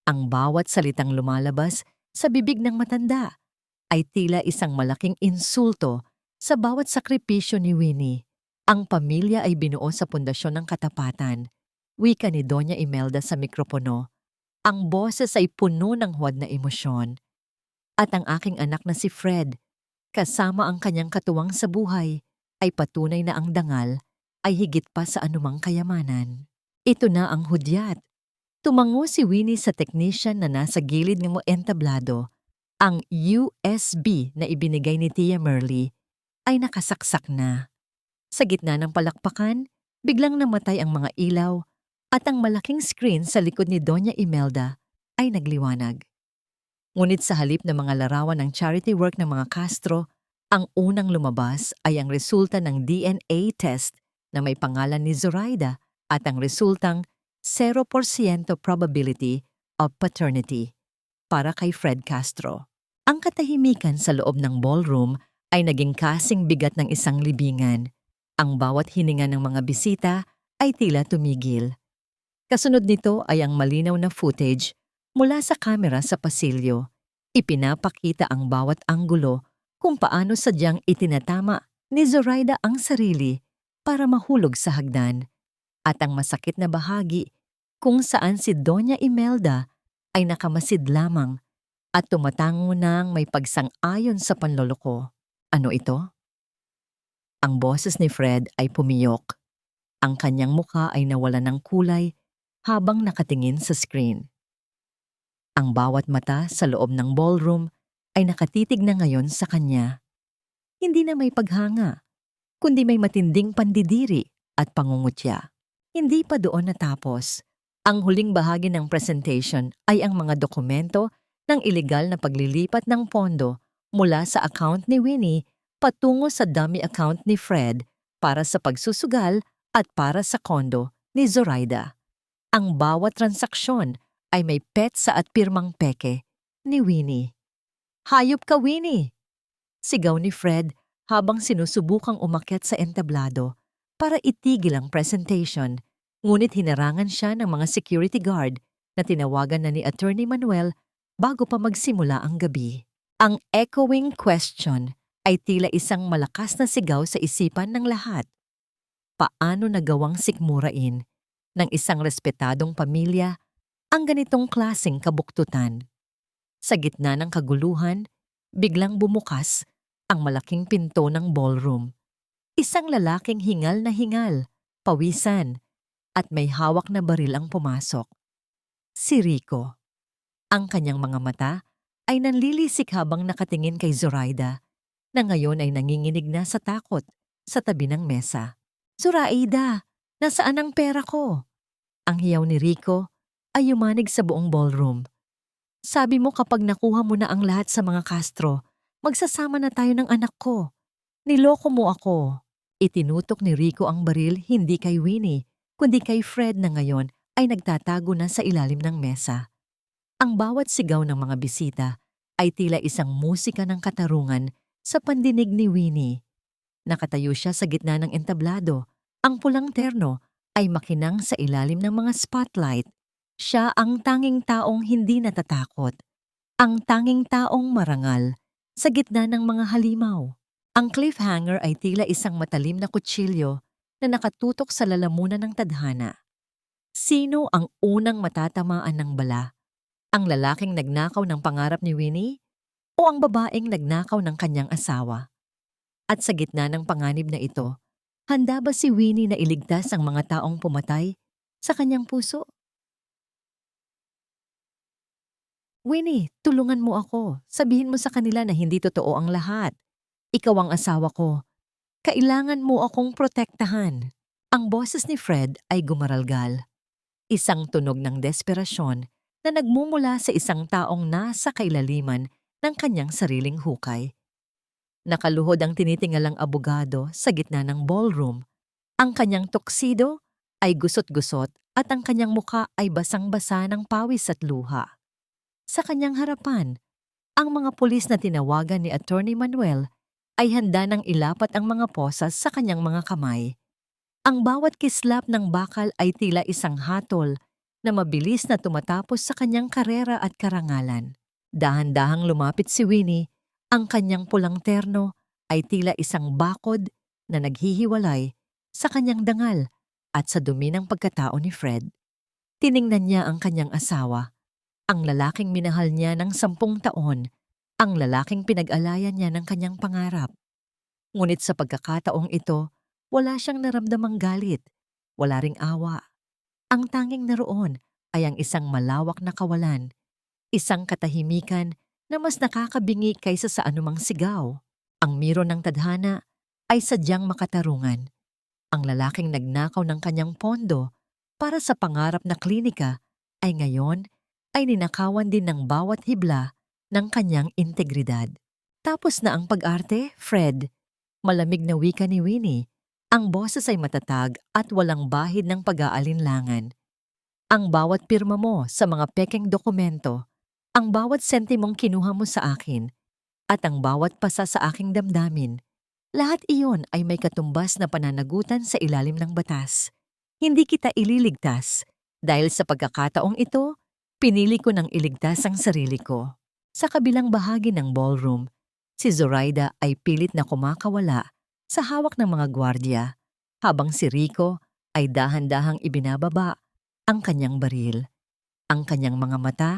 Ang bawat salitang lumalabas sa bibig ng matanda ay tila isang malaking insulto sa bawat sakripisyo ni Winnie. Ang pamilya ay binuo sa pundasyon ng katapatan, wika ni Doña Imelda sa mikropono. Ang boses ay puno ng huwad na emosyon. At ang aking anak na si Fred, kasama ang kanyang katuwang sa buhay, ay patunay na ang dangal ay higit pa sa anumang kayamanan. Ito na ang hudyat. Tumango si Winnie sa technician na nasa gilid ng entablado. Ang USB na ibinigay ni Tia Merly ay nakasaksak na. Sa gitna ng palakpakan, biglang namatay ang mga ilaw at ang malaking screen sa likod ni Doña Imelda ay nagliwanag. Ngunit sa halip ng mga larawan ng charity work ng mga Castro, ang unang lumabas ay ang resulta ng DNA test na may pangalan ni Zoraida at ang resultang 0% probability of paternity para kay Fred Castro. Ang katahimikan sa loob ng ballroom ay naging kasing bigat ng isang libingan. Ang bawat hininga ng mga bisita ay tila tumigil. Kasunod nito ay ang malinaw na footage mula sa kamera sa pasilyo. Ipinapakita ang bawat anggulo kung paano sadyang itinatama ni Zoraida ang sarili para mahulog sa hagdan. At ang masakit na bahagi kung saan si Doña Imelda ay nakamasid lamang at tumatango nang may pagsang-ayon sa panloloko. Ano ito? Ang boses ni Fred ay pumiyok. Ang kanyang mukha ay nawalan ng kulay habang nakatingin sa screen. Ang bawat mata sa loob ng ballroom ay nakatitig na ngayon sa kanya. Hindi na may paghanga, kundi may matinding pandidiri at pangungutya. Hindi pa doon natapos. Ang huling bahagi ng presentation ay ang mga dokumento ng ilegal na paglilipat ng pondo mula sa account ni Winnie patungo sa dummy account ni Fred para sa pagsusugal at para sa kondo ni Zoraida. Ang bawat transaksyon ay may petsa at pirmang peke ni Winnie. "Hayop ka, Winnie!" sigaw ni Fred habang sinusubukang umakyat sa entablado para itigil ang presentation, ngunit hinarangan siya ng mga security guard na tinawagan na ni Attorney Manuel bago pa magsimula ang gabi. Ang echoing question ay tila isang malakas na sigaw sa isipan ng lahat. Paano nagawang sikmurain ng isang respetadong pamilya ang ganitong klaseng kabuktutan? Sa gitna ng kaguluhan, biglang bumukas ang malaking pinto ng ballroom. Isang lalaking hingal na hingal, pawisan, at may hawak na baril ang pumasok. Si Rico. Ang kanyang mga mata ay nanlilisik habang nakatingin kay Zoraida, na ngayon ay nanginginig na sa takot sa tabi ng mesa. "Zoraida, Nasaan ang pera ko? Ang hiyaw ni Rico ay yumanig sa buong ballroom. Sabi mo kapag nakuha mo na ang lahat sa mga Castro, magsasama na tayo ng anak ko. Niloko mo ako. Itinutok ni Rico ang baril hindi kay Winnie, kundi kay Fred na ngayon ay nagtatago na sa ilalim ng mesa. Ang bawat sigaw ng mga bisita ay tila isang musika ng katarungan sa pandinig ni Winnie. Nakatayo siya sa gitna ng entablado. Ang pulang terno ay makinang sa ilalim ng mga spotlight. Siya ang tanging taong hindi natatakot. Ang tanging taong marangal sa gitna ng mga halimaw. Ang cliffhanger ay tila isang matalim na kutsilyo na nakatutok sa lalamunan ng tadhana. Sino ang unang matatamaan ng bala? Ang lalaking nagnakaw ng pangarap ni Winnie o ang babaeng nagnakaw ng kanyang asawa? At sa gitna ng panganib na ito, handa ba si Winnie na iligtas ang mga taong pumatay sa kanyang puso? Winnie, tulungan mo ako. Sabihin mo sa kanila na hindi totoo ang lahat. Ikaw ang asawa ko. Kailangan mo akong protektahan. Ang boses ni Fred ay gumaralgal. Isang tunog ng desperasyon na nagmumula sa isang taong nasa kailaliman ng kanyang sariling hukay. Nakaluhod ang tinitingalang abogado sa gitna ng ballroom. Ang kanyang tuxedo ay gusot-gusot at ang kanyang muka ay basang-basa ng pawis at luha. Sa kanyang harapan, ang mga pulis na tinawagan ni Attorney Manuel ay handa nang ilapat ang mga posas sa kanyang mga kamay. Ang bawat kislap ng bakal ay tila isang hatol na mabilis na tumatapos sa kanyang karera at karangalan. Dahan-dahang lumapit si Winnie. Ang kanyang pulang terno ay tila isang bakod na naghihiwalay sa kanyang dangal at sa dumi ng pagkatao ni Fred. Tiningnan niya ang kanyang asawa, ang lalaking minahal niya ng 10 taon, ang lalaking pinag-alayan niya ng kanyang pangarap. Ngunit sa pagkakataong ito, wala siyang naramdamang galit, wala ring awa. Ang tanging naroon ay ang isang malawak na kawalan, isang katahimikan na mas nakakabingi kaysa sa anumang sigaw. Ang miro ng tadhana ay sadyang makatarungan. Ang lalaking nagnakaw ng kanyang pondo para sa pangarap na klinika ay ngayon ay ninakawan din ng bawat hibla ng kanyang integridad. Tapos na ang pag-arte, Fred. Malamig na wika ni Winnie. Ang boses ay matatag at walang bahid ng pag-aalinlangan. Ang bawat pirma mo sa mga pekeng dokumento, ang bawat sentimong kinuha mo sa akin, at ang bawat pasa sa aking damdamin, lahat iyon ay may katumbas na pananagutan sa ilalim ng batas. Hindi kita ililigtas. Dahil sa pagkakataong ito, pinili ko nang iligtas ang sarili ko. Sa kabilang bahagi ng ballroom, si Zoraida ay pilit na kumakawala sa hawak ng mga gwardya, habang si Rico ay dahan-dahang ibinababa ang kanyang baril. Ang kanyang mga mata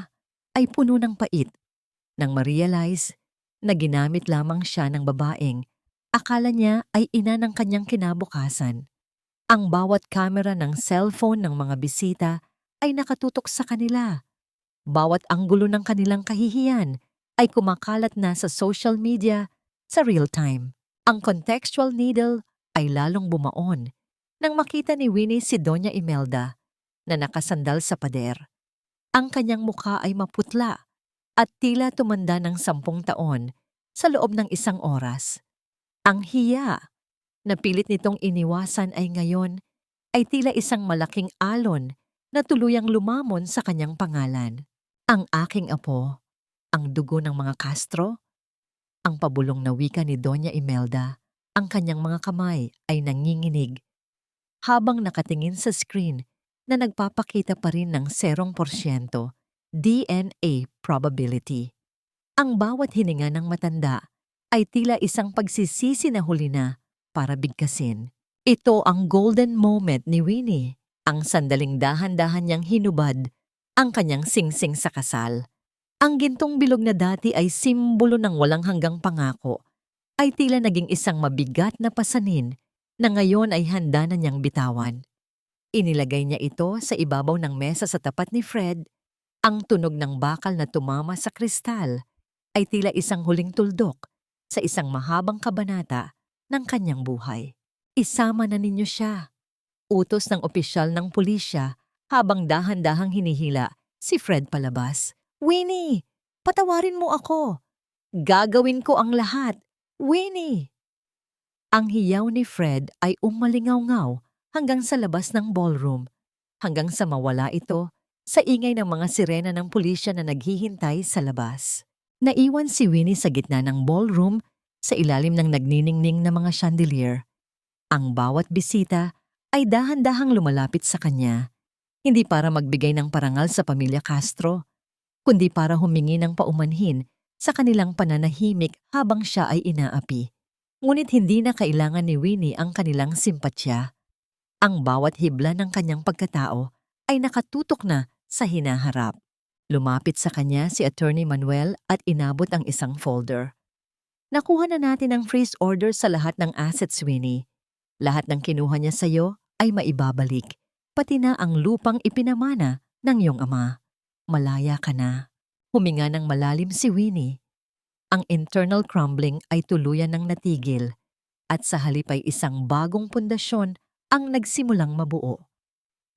ay puno ng pait nang ma-realize na ginamit lamang siya ng babaeng akala niya ay ina ng kanyang kinabukasan. Ang bawat kamera ng cellphone ng mga bisita ay nakatutok sa kanila. Bawat anggulo ng kanilang kahihiyan ay kumakalat na sa social media sa real time. Ang contextual needle ay lalong bumaon nang makita ni Winnie si Doña Imelda na nakasandal sa pader. Ang kanyang mukha ay maputla at tila tumanda ng 10 taon sa loob ng 1 oras. Ang hiya na pilit nitong iniwasan ay ngayon ay tila isang malaking alon na tuluyang lumamon sa kanyang pangalan. Ang aking apo, ang dugo ng mga Castro, ang pabulong na wika ni Doña Imelda, ang kanyang mga kamay ay nanginginig habang nakatingin sa screen na nagpapakita pa rin ng 0% DNA probability. Ang bawat hininga ng matanda ay tila isang pagsisisi na huli na para bigkasin. Ito ang golden moment ni Winnie, ang sandaling dahan-dahan niyang hinubad ang kanyang singsing sa kasal. Ang gintong bilog na dati ay simbolo ng walang hanggang pangako, ay tila naging isang mabigat na pasanin na ngayon ay handa na niyang bitawan. Inilagay niya ito sa ibabaw ng mesa sa tapat ni Fred. Ang tunog ng bakal na tumama sa kristal ay tila isang huling tuldok sa isang mahabang kabanata ng kanyang buhay. Isama na ninyo siya. Utos ng opisyal ng pulisya habang dahan-dahang hinihila si Fred palabas. Winnie, patawarin mo ako. Gagawin ko ang lahat. Winnie! Ang hiyaw ni Fred ay umalingaw-ngaw hanggang sa labas ng ballroom, hanggang sa mawala ito sa ingay ng mga sirena ng pulisya na naghihintay sa labas. Naiwan si Winnie sa gitna ng ballroom sa ilalim ng nagniningning na mga chandelier. Ang bawat bisita ay dahan-dahang lumalapit sa kanya, hindi para magbigay ng parangal sa pamilya Castro, kundi para humingi ng paumanhin sa kanilang pananahimik habang siya ay inaapi. Ngunit hindi na kailangan ni Winnie ang kanilang simpatsya. Ang bawat hibla ng kanyang pagkatao ay nakatutok na sa hinaharap. Lumapit sa kanya si Attorney Manuel at inabot ang isang folder. Nakuha na natin ang freeze order sa lahat ng assets, Winnie. Lahat ng kinuha niya sa iyo ay maibabalik, pati na ang lupang ipinamana ng iyong ama. Malaya ka na. Huminga ng malalim si Winnie. Ang internal crumbling ay tuluyan ng natigil at sa halip ay isang bagong pundasyon ang nagsimulang mabuo.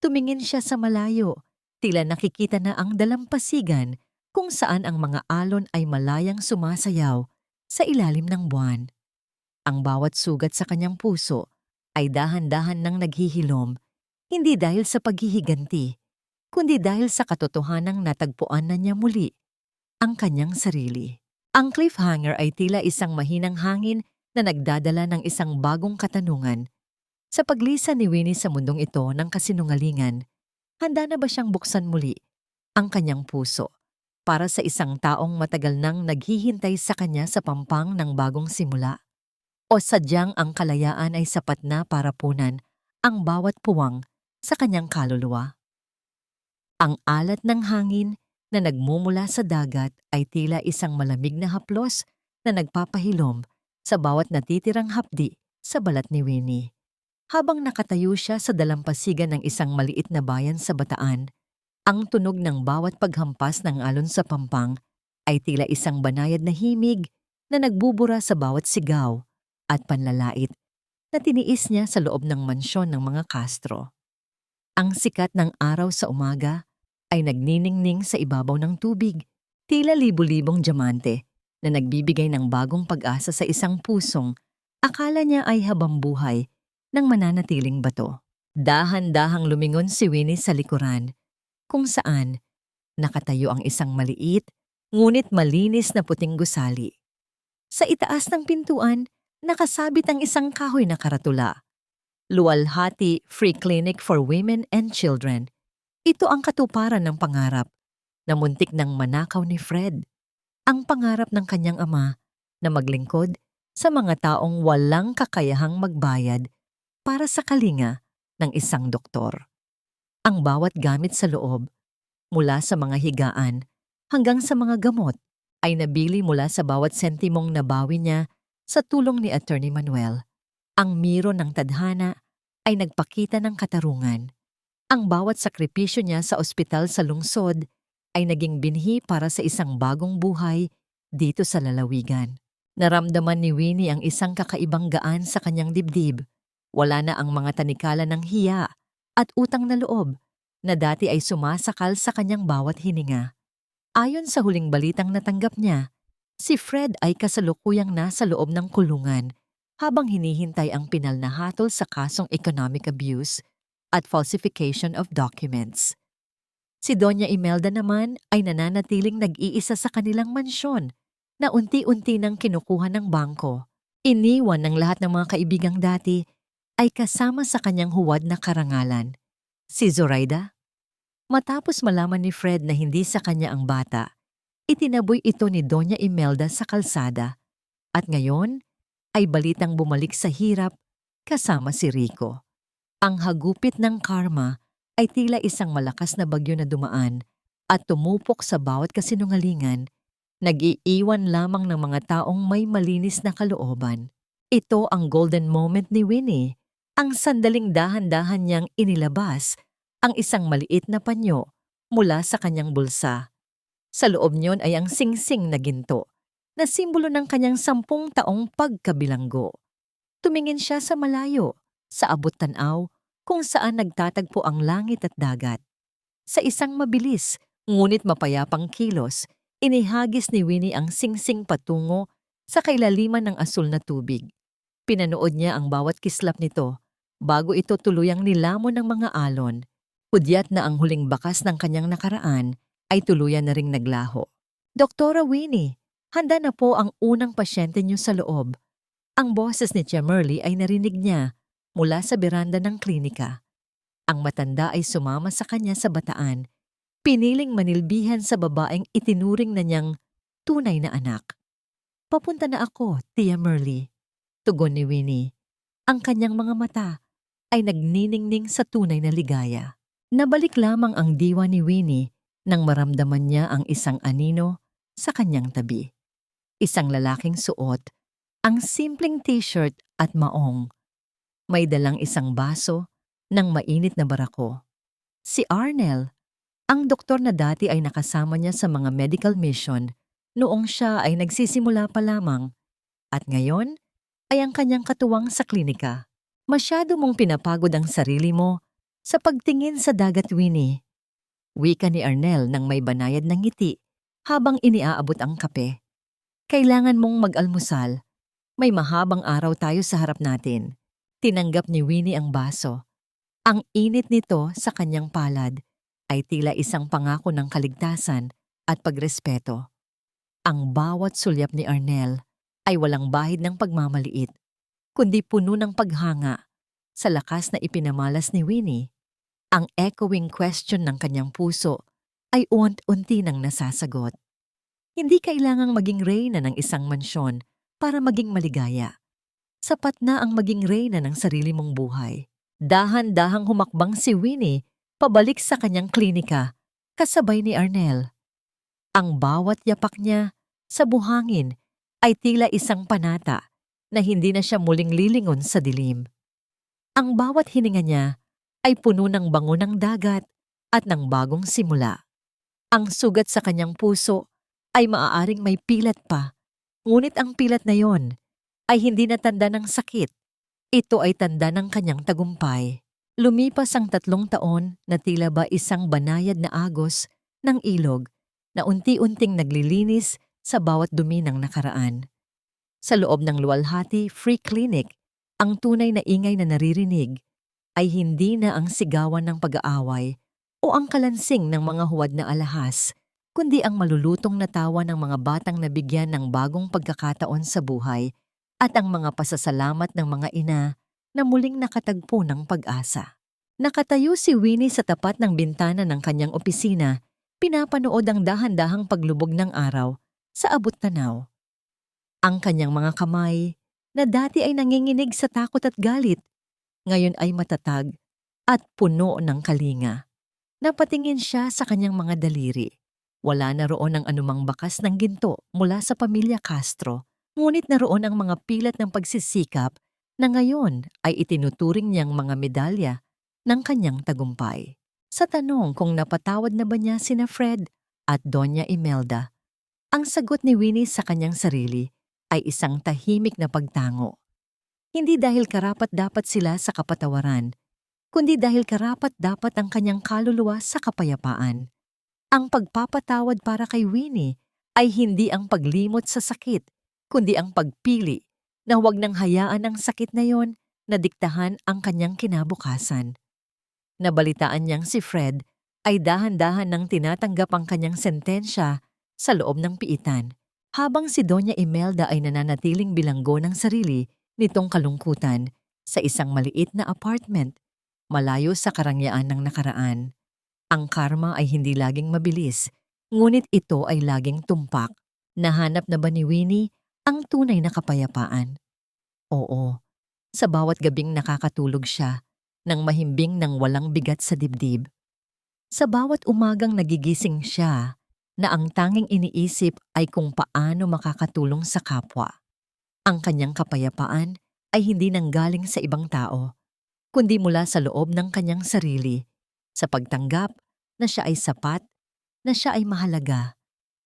Tumingin siya sa malayo, tila nakikita na ang dalampasigan kung saan ang mga alon ay malayang sumasayaw sa ilalim ng buwan. Ang bawat sugat sa kanyang puso ay dahan-dahan nang naghihilom, hindi dahil sa paghihiganti, kundi dahil sa katotohanang natagpuan na niya muli ang kanyang sarili. Ang cliffhanger ay tila isang mahinang hangin na nagdadala ng isang bagong katanungan. Sa paglisan ni Winnie sa mundong ito ng kasinungalingan, handa na ba siyang buksan muli ang kanyang puso para sa isang taong matagal nang naghihintay sa kanya sa pampang ng bagong simula? O sadyang ang kalayaan ay sapat na para punan ang bawat puwang sa kanyang kaluluwa? Ang alat ng hangin na nagmumula sa dagat ay tila isang malamig na haplos na nagpapahilom sa bawat natitirang hapdi sa balat ni Winnie. Habang nakatayo siya sa dalampasigan ng isang maliit na bayan sa Bataan, ang tunog ng bawat paghampas ng alon sa pampang ay tila isang banayad na himig na nagbubura sa bawat sigaw at panlalait na tiniis niya sa loob ng mansyon ng mga Castro. Ang sikat ng araw sa umaga ay nagniningning sa ibabaw ng tubig, tila libu-libong diamante na nagbibigay ng bagong pag-asa sa isang pusong akala niya ay habambuhay ng mananatiling bato. Dahan-dahang lumingon si Winnie sa likuran, kung saan nakatayo ang isang maliit ngunit malinis na puting gusali. Sa itaas ng pintuan, nakasabit ang isang kahoy na karatula. Luwalhati Free Clinic for Women and Children. Ito ang katuparan ng pangarap na muntik ng manakaw ni Fred. Ang pangarap ng kanyang ama na maglingkod sa mga taong walang kakayahang magbayad para sa kalinga ng isang doktor. Ang bawat gamit sa loob, mula sa mga higaan hanggang sa mga gamot, ay nabili mula sa bawat sentimong nabawi niya sa tulong ni Attorney Manuel. Ang miro ng tadhana ay nagpakita ng katarungan. Ang bawat sakripisyo niya sa ospital sa lungsod ay naging binhi para sa isang bagong buhay dito sa lalawigan. Naramdaman ni Winnie ang isang kakaibang gaan sa kanyang dibdib. Wala na ang mga tanikala ng hiya at utang na loob na dati ay sumasakal sa kanyang bawat hininga. Ayon sa huling balitang natanggap niya, si Fred ay kasalukuyang nasa loob ng kulungan habang hinihintay ang pinal na hatol sa kasong economic abuse at falsification of documents. Si Doña Imelda naman ay nananatiling nag-iisa sa kanilang mansyon na unti-unti nang kinukuha ng bangko. Iniwan ng lahat ng mga kaibigang dati ay kasama sa kanyang huwad na karangalan, si Zoraida. Matapos malaman ni Fred na hindi sa kanya ang bata, itinaboy ito ni Doña Imelda sa kalsada at ngayon ay balitang bumalik sa hirap kasama si Rico. Ang hagupit ng karma ay tila isang malakas na bagyo na dumaan at tumupok sa bawat kasinungalingan, nag-iiwan lamang ng mga taong may malinis na kalooban. Ito ang golden moment ni Winnie, ang sandaling dahan-dahan niyang inilabas ang isang maliit na panyo mula sa kanyang bulsa. Sa loob niyon ay ang singsing na ginto, na simbolo ng kanyang 10 taong pagkabilanggo. Tumingin siya sa malayo, sa abot tanaw, kung saan nagtatagpo ang langit at dagat. Sa isang mabilis, ngunit mapayapang kilos, inihagis ni Winnie ang singsing patungo sa kailaliman ng asul na tubig. Pinanood niya ang bawat kislap nito bago ito tuluyang nilamon ng mga alon. Hudyat na ang huling bakas ng kanyang nakaraan ay tuluyan na ring naglaho. Doktora Winnie, handa na po ang unang pasyente niyo sa loob. Ang boses ni Tia Merly ay narinig niya mula sa beranda ng klinika. Ang matanda ay sumama sa kanya sa bataan, piniling manilbihan sa babaeng itinuring na niyang tunay na anak. Papunta na ako, Tia Merly, tugon ni Winnie. Ang kanyang mga mata ay nagniningning sa tunay na ligaya. Nabalik lamang ang diwa ni Winnie nang maramdaman niya ang isang anino sa kanyang tabi. Isang lalaking suot ang simpleng t-shirt at maong. May dalang isang baso ng mainit na barako. Si Arnel, ang doktor na dati ay nakasama niya sa mga medical mission noong siya ay nagsisimula pa lamang at ngayon ay ang kanyang katuwang sa klinika. Masyado mong pinapagod ang sarili mo sa pagtingin sa dagat, Winnie. Wika ni Arnel nang may banayad ng ngiti habang iniaabot ang kape. Kailangan mong mag-almusal. May mahabang araw tayo sa harap natin. Tinanggap ni Winnie ang baso. Ang init nito sa kanyang palad ay tila isang pangako ng kaligtasan at pagrespeto. Ang bawat sulyap ni Arnel ay walang bahid ng pagmamaliit, kundi puno ng paghanga sa lakas na ipinamalas ni Winnie. Ang echoing question ng kanyang puso ay unti-unti nang nasasagot. Hindi kailangang maging reyna ng isang mansyon para maging maligaya. Sapat na ang maging reyna ng sarili mong buhay. Dahan-dahang humakbang si Winnie pabalik sa kanyang klinika, kasabay ni Arnel. Ang bawat yapak niya sa buhangin ay tila isang panata na hindi na siya muling lilingon sa dilim. Ang bawat hininga niya ay puno ng bango ng dagat at ng bagong simula. Ang sugat sa kanyang puso ay maaaring may pilat pa, ngunit ang pilat na yon ay hindi na tanda ng sakit. Ito ay tanda ng kanyang tagumpay. Lumipas ang 3 taon na tila ba isang banayad na agos ng ilog na unti-unting naglilinis sa bawat dumi ng nakaraan. Sa loob ng luwalhati free clinic, ang tunay na ingay na naririnig ay hindi na ang sigawan ng pag-aaway o ang kalansing ng mga huwad na alahas, kundi ang malulutong na tawa ng mga batang nabigyan ng bagong pagkakataon sa buhay at ang mga pasasalamat ng mga ina na muling nakatagpo ng pag-asa. Nakatayo si Winnie sa tapat ng bintana ng kanyang opisina, pinapanood ang dahan-dahang paglubog ng araw sa abot tanaw. Ang kanyang mga kamay, na dati ay nanginginig sa takot at galit, ngayon ay matatag at puno ng kalinga. Napatingin siya sa kanyang mga daliri. Wala na roon ang anumang bakas ng ginto mula sa pamilya Castro, ngunit naroon ang mga pilat ng pagsisikap na ngayon ay itinuturing niyang mga medalya ng kanyang tagumpay. Sa tanong kung napatawad na ba niya sina Fred at Doña Imelda, ang sagot ni Winnie sa kanyang sarili ay isang tahimik na pagtango. Hindi dahil karapat-dapat sila sa kapatawaran, kundi dahil karapat-dapat ang kanyang kaluluwa sa kapayapaan. Ang pagpapatawad para kay Winnie ay hindi ang paglimot sa sakit, kundi ang pagpili na huwag nang hayaan ang sakit na yon na diktahan ang kanyang kinabukasan. Nabalitaan niyang si Fred ay dahan-dahan nang tinatanggap ang kanyang sentensya sa loob ng piitan, habang si Doña Imelda ay nananatiling bilanggo ng sarili nitong kalungkutan sa isang maliit na apartment, malayo sa karangyaan ng nakaraan. Ang karma ay hindi laging mabilis, ngunit ito ay laging tumpak. Nahanap na ba ni Winnie ang tunay na kapayapaan? Oo, sa bawat gabing nakakatulog siya, nang mahimbing ng walang bigat sa dibdib. Sa bawat umagang nagigising siya, na ang tanging iniisip ay kung paano makakatulong sa kapwa. Ang kanyang kapayapaan ay hindi nanggaling sa ibang tao, kundi mula sa loob ng kanyang sarili, sa pagtanggap na siya ay sapat, na siya ay mahalaga,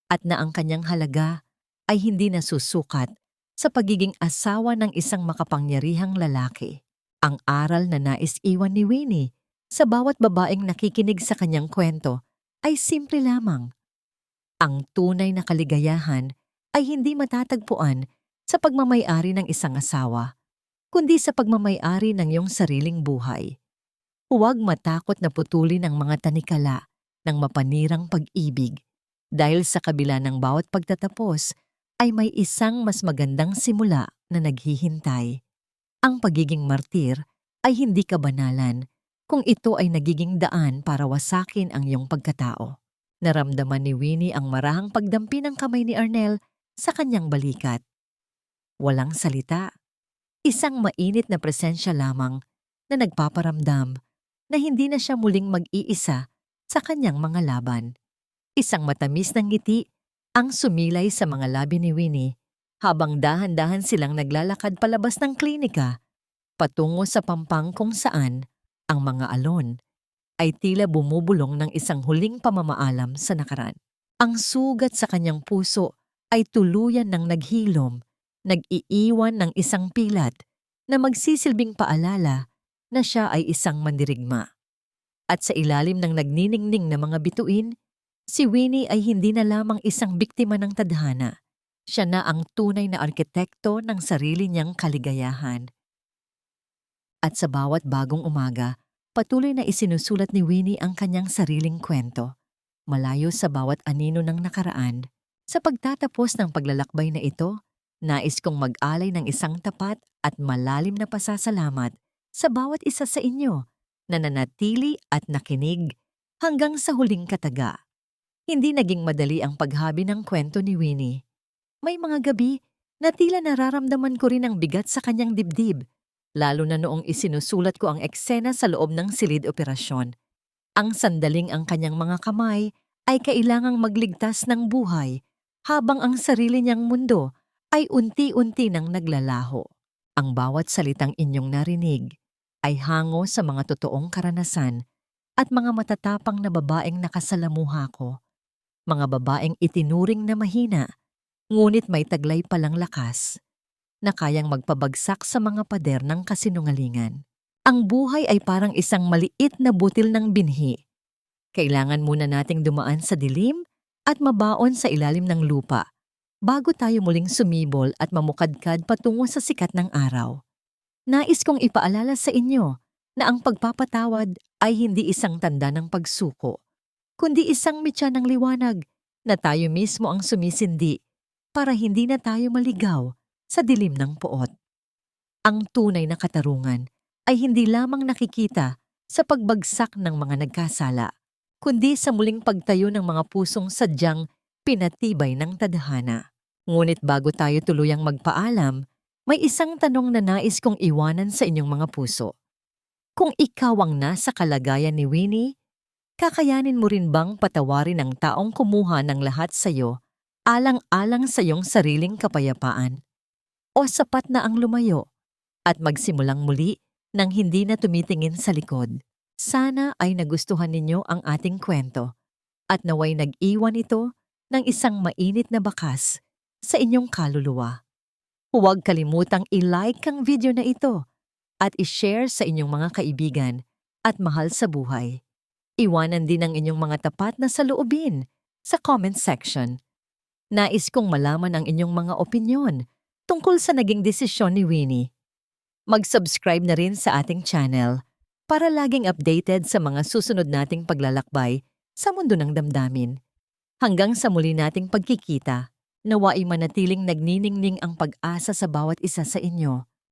at na ang kanyang halaga ay hindi nasusukat sa pagiging asawa ng isang makapangyarihang lalaki. Ang aral na nais iwan ni Winnie sa bawat babaeng nakikinig sa kanyang kwento ay simple lamang. Ang tunay na kaligayahan ay hindi matatagpuan sa pagmamay-ari ng isang asawa, kundi sa pagmamay-ari ng iyong sariling buhay. Huwag matakot na putulin ang mga tanikala ng mapanirang pag-ibig dahil sa kabila ng bawat pagtatapos ay may isang mas magandang simula na naghihintay. Ang pagiging martir ay hindi kabanalan kung ito ay nagiging daan para wasakin ang iyong pagkatao. Naramdaman ni Winnie ang marahang pagdampi ng kamay ni Arnel sa kanyang balikat. Walang salita, isang mainit na presensya lamang na nagpaparamdam na hindi na siya muling mag-iisa sa kanyang mga laban. Isang matamis na ngiti ang sumilay sa mga labi ni Winnie habang dahan-dahan silang naglalakad palabas ng klinika patungo sa pampang kung saan ang mga alon ay tila bumubulong ng isang huling pamamaalam sa nakaraan. Ang sugat sa kanyang puso ay tuluyan ng naghilom, nag-iiwan ng isang pilat na magsisilbing paalala na siya ay isang mandirigma. At sa ilalim ng nagniningning na mga bituin, si Winnie ay hindi na lamang isang biktima ng tadhana. Siya na ang tunay na arkitekto ng sarili niyang kaligayahan. At sa bawat bagong umaga, patuloy na isinusulat ni Winnie ang kanyang sariling kwento. Malayo sa bawat anino ng nakaraan, sa pagtatapos ng paglalakbay na ito, nais kong mag-alay ng isang tapat at malalim na pasasalamat sa bawat isa sa inyo na nanatili at nakinig hanggang sa huling kataga. Hindi naging madali ang paghabi ng kwento ni Winnie. May mga gabi na tila nararamdaman ko rin ang bigat sa kanyang dibdib, lalo na noong isinusulat ko ang eksena sa loob ng silid operasyon. Ang sandaling ang kanyang mga kamay ay kailangang magligtas ng buhay habang ang sarili niyang mundo ay unti-unti nang naglalaho. Ang bawat salitang inyong narinig ay hango sa mga totoong karanasan at mga matatapang na babaeng nakasalamuha ko. Mga babaeng itinuring na mahina, ngunit may taglay palang lakas na kayang magpabagsak sa mga pader ng kasinungalingan. Ang buhay ay parang isang maliit na butil ng binhi. Kailangan muna nating dumaan sa dilim at mabaon sa ilalim ng lupa bago tayo muling sumibol at mamukadkad patungo sa sikat ng araw. Nais kong ipaalala sa inyo na ang pagpapatawad ay hindi isang tanda ng pagsuko, kundi isang mitya ng liwanag na tayo mismo ang sumisindi para hindi na tayo maligaw sa dilim ng puot. Ang tunay na katarungan ay hindi lamang nakikita sa pagbagsak ng mga nagkasala, kundi sa muling pagtayo ng mga pusong sadyang pinatibay ng tadhana. Ngunit bago tayo tuluyang magpaalam, may isang tanong na nais kong iwanan sa inyong mga puso. Kung ikaw ang nasa kalagayan ni Winnie, kakayanin mo rin bang patawarin ang taong kumuha ng lahat sa iyo, alang-alang sa iyong sariling kapayapaan? O sapat na ang lumayo at magsimulang muli nang hindi na tumitingin sa likod? Sana ay nagustuhan ninyo ang ating kwento at naway nag-iwan ito ng isang mainit na bakas sa inyong kaluluwa. Huwag kalimutang i-like ang video na ito at i-share sa inyong mga kaibigan at mahal sa buhay. Iwanan din ang inyong mga tapat na saloobin sa comment section. Nais kong malaman ang inyong mga opinyon tungkol sa naging desisyon ni Winnie. Mag-subscribe na rin sa ating channel para laging updated sa mga susunod nating paglalakbay sa mundo ng damdamin. Hanggang sa muli nating pagkikita, nawa'y manatiling nagniningning ang pag-asa sa bawat isa sa inyo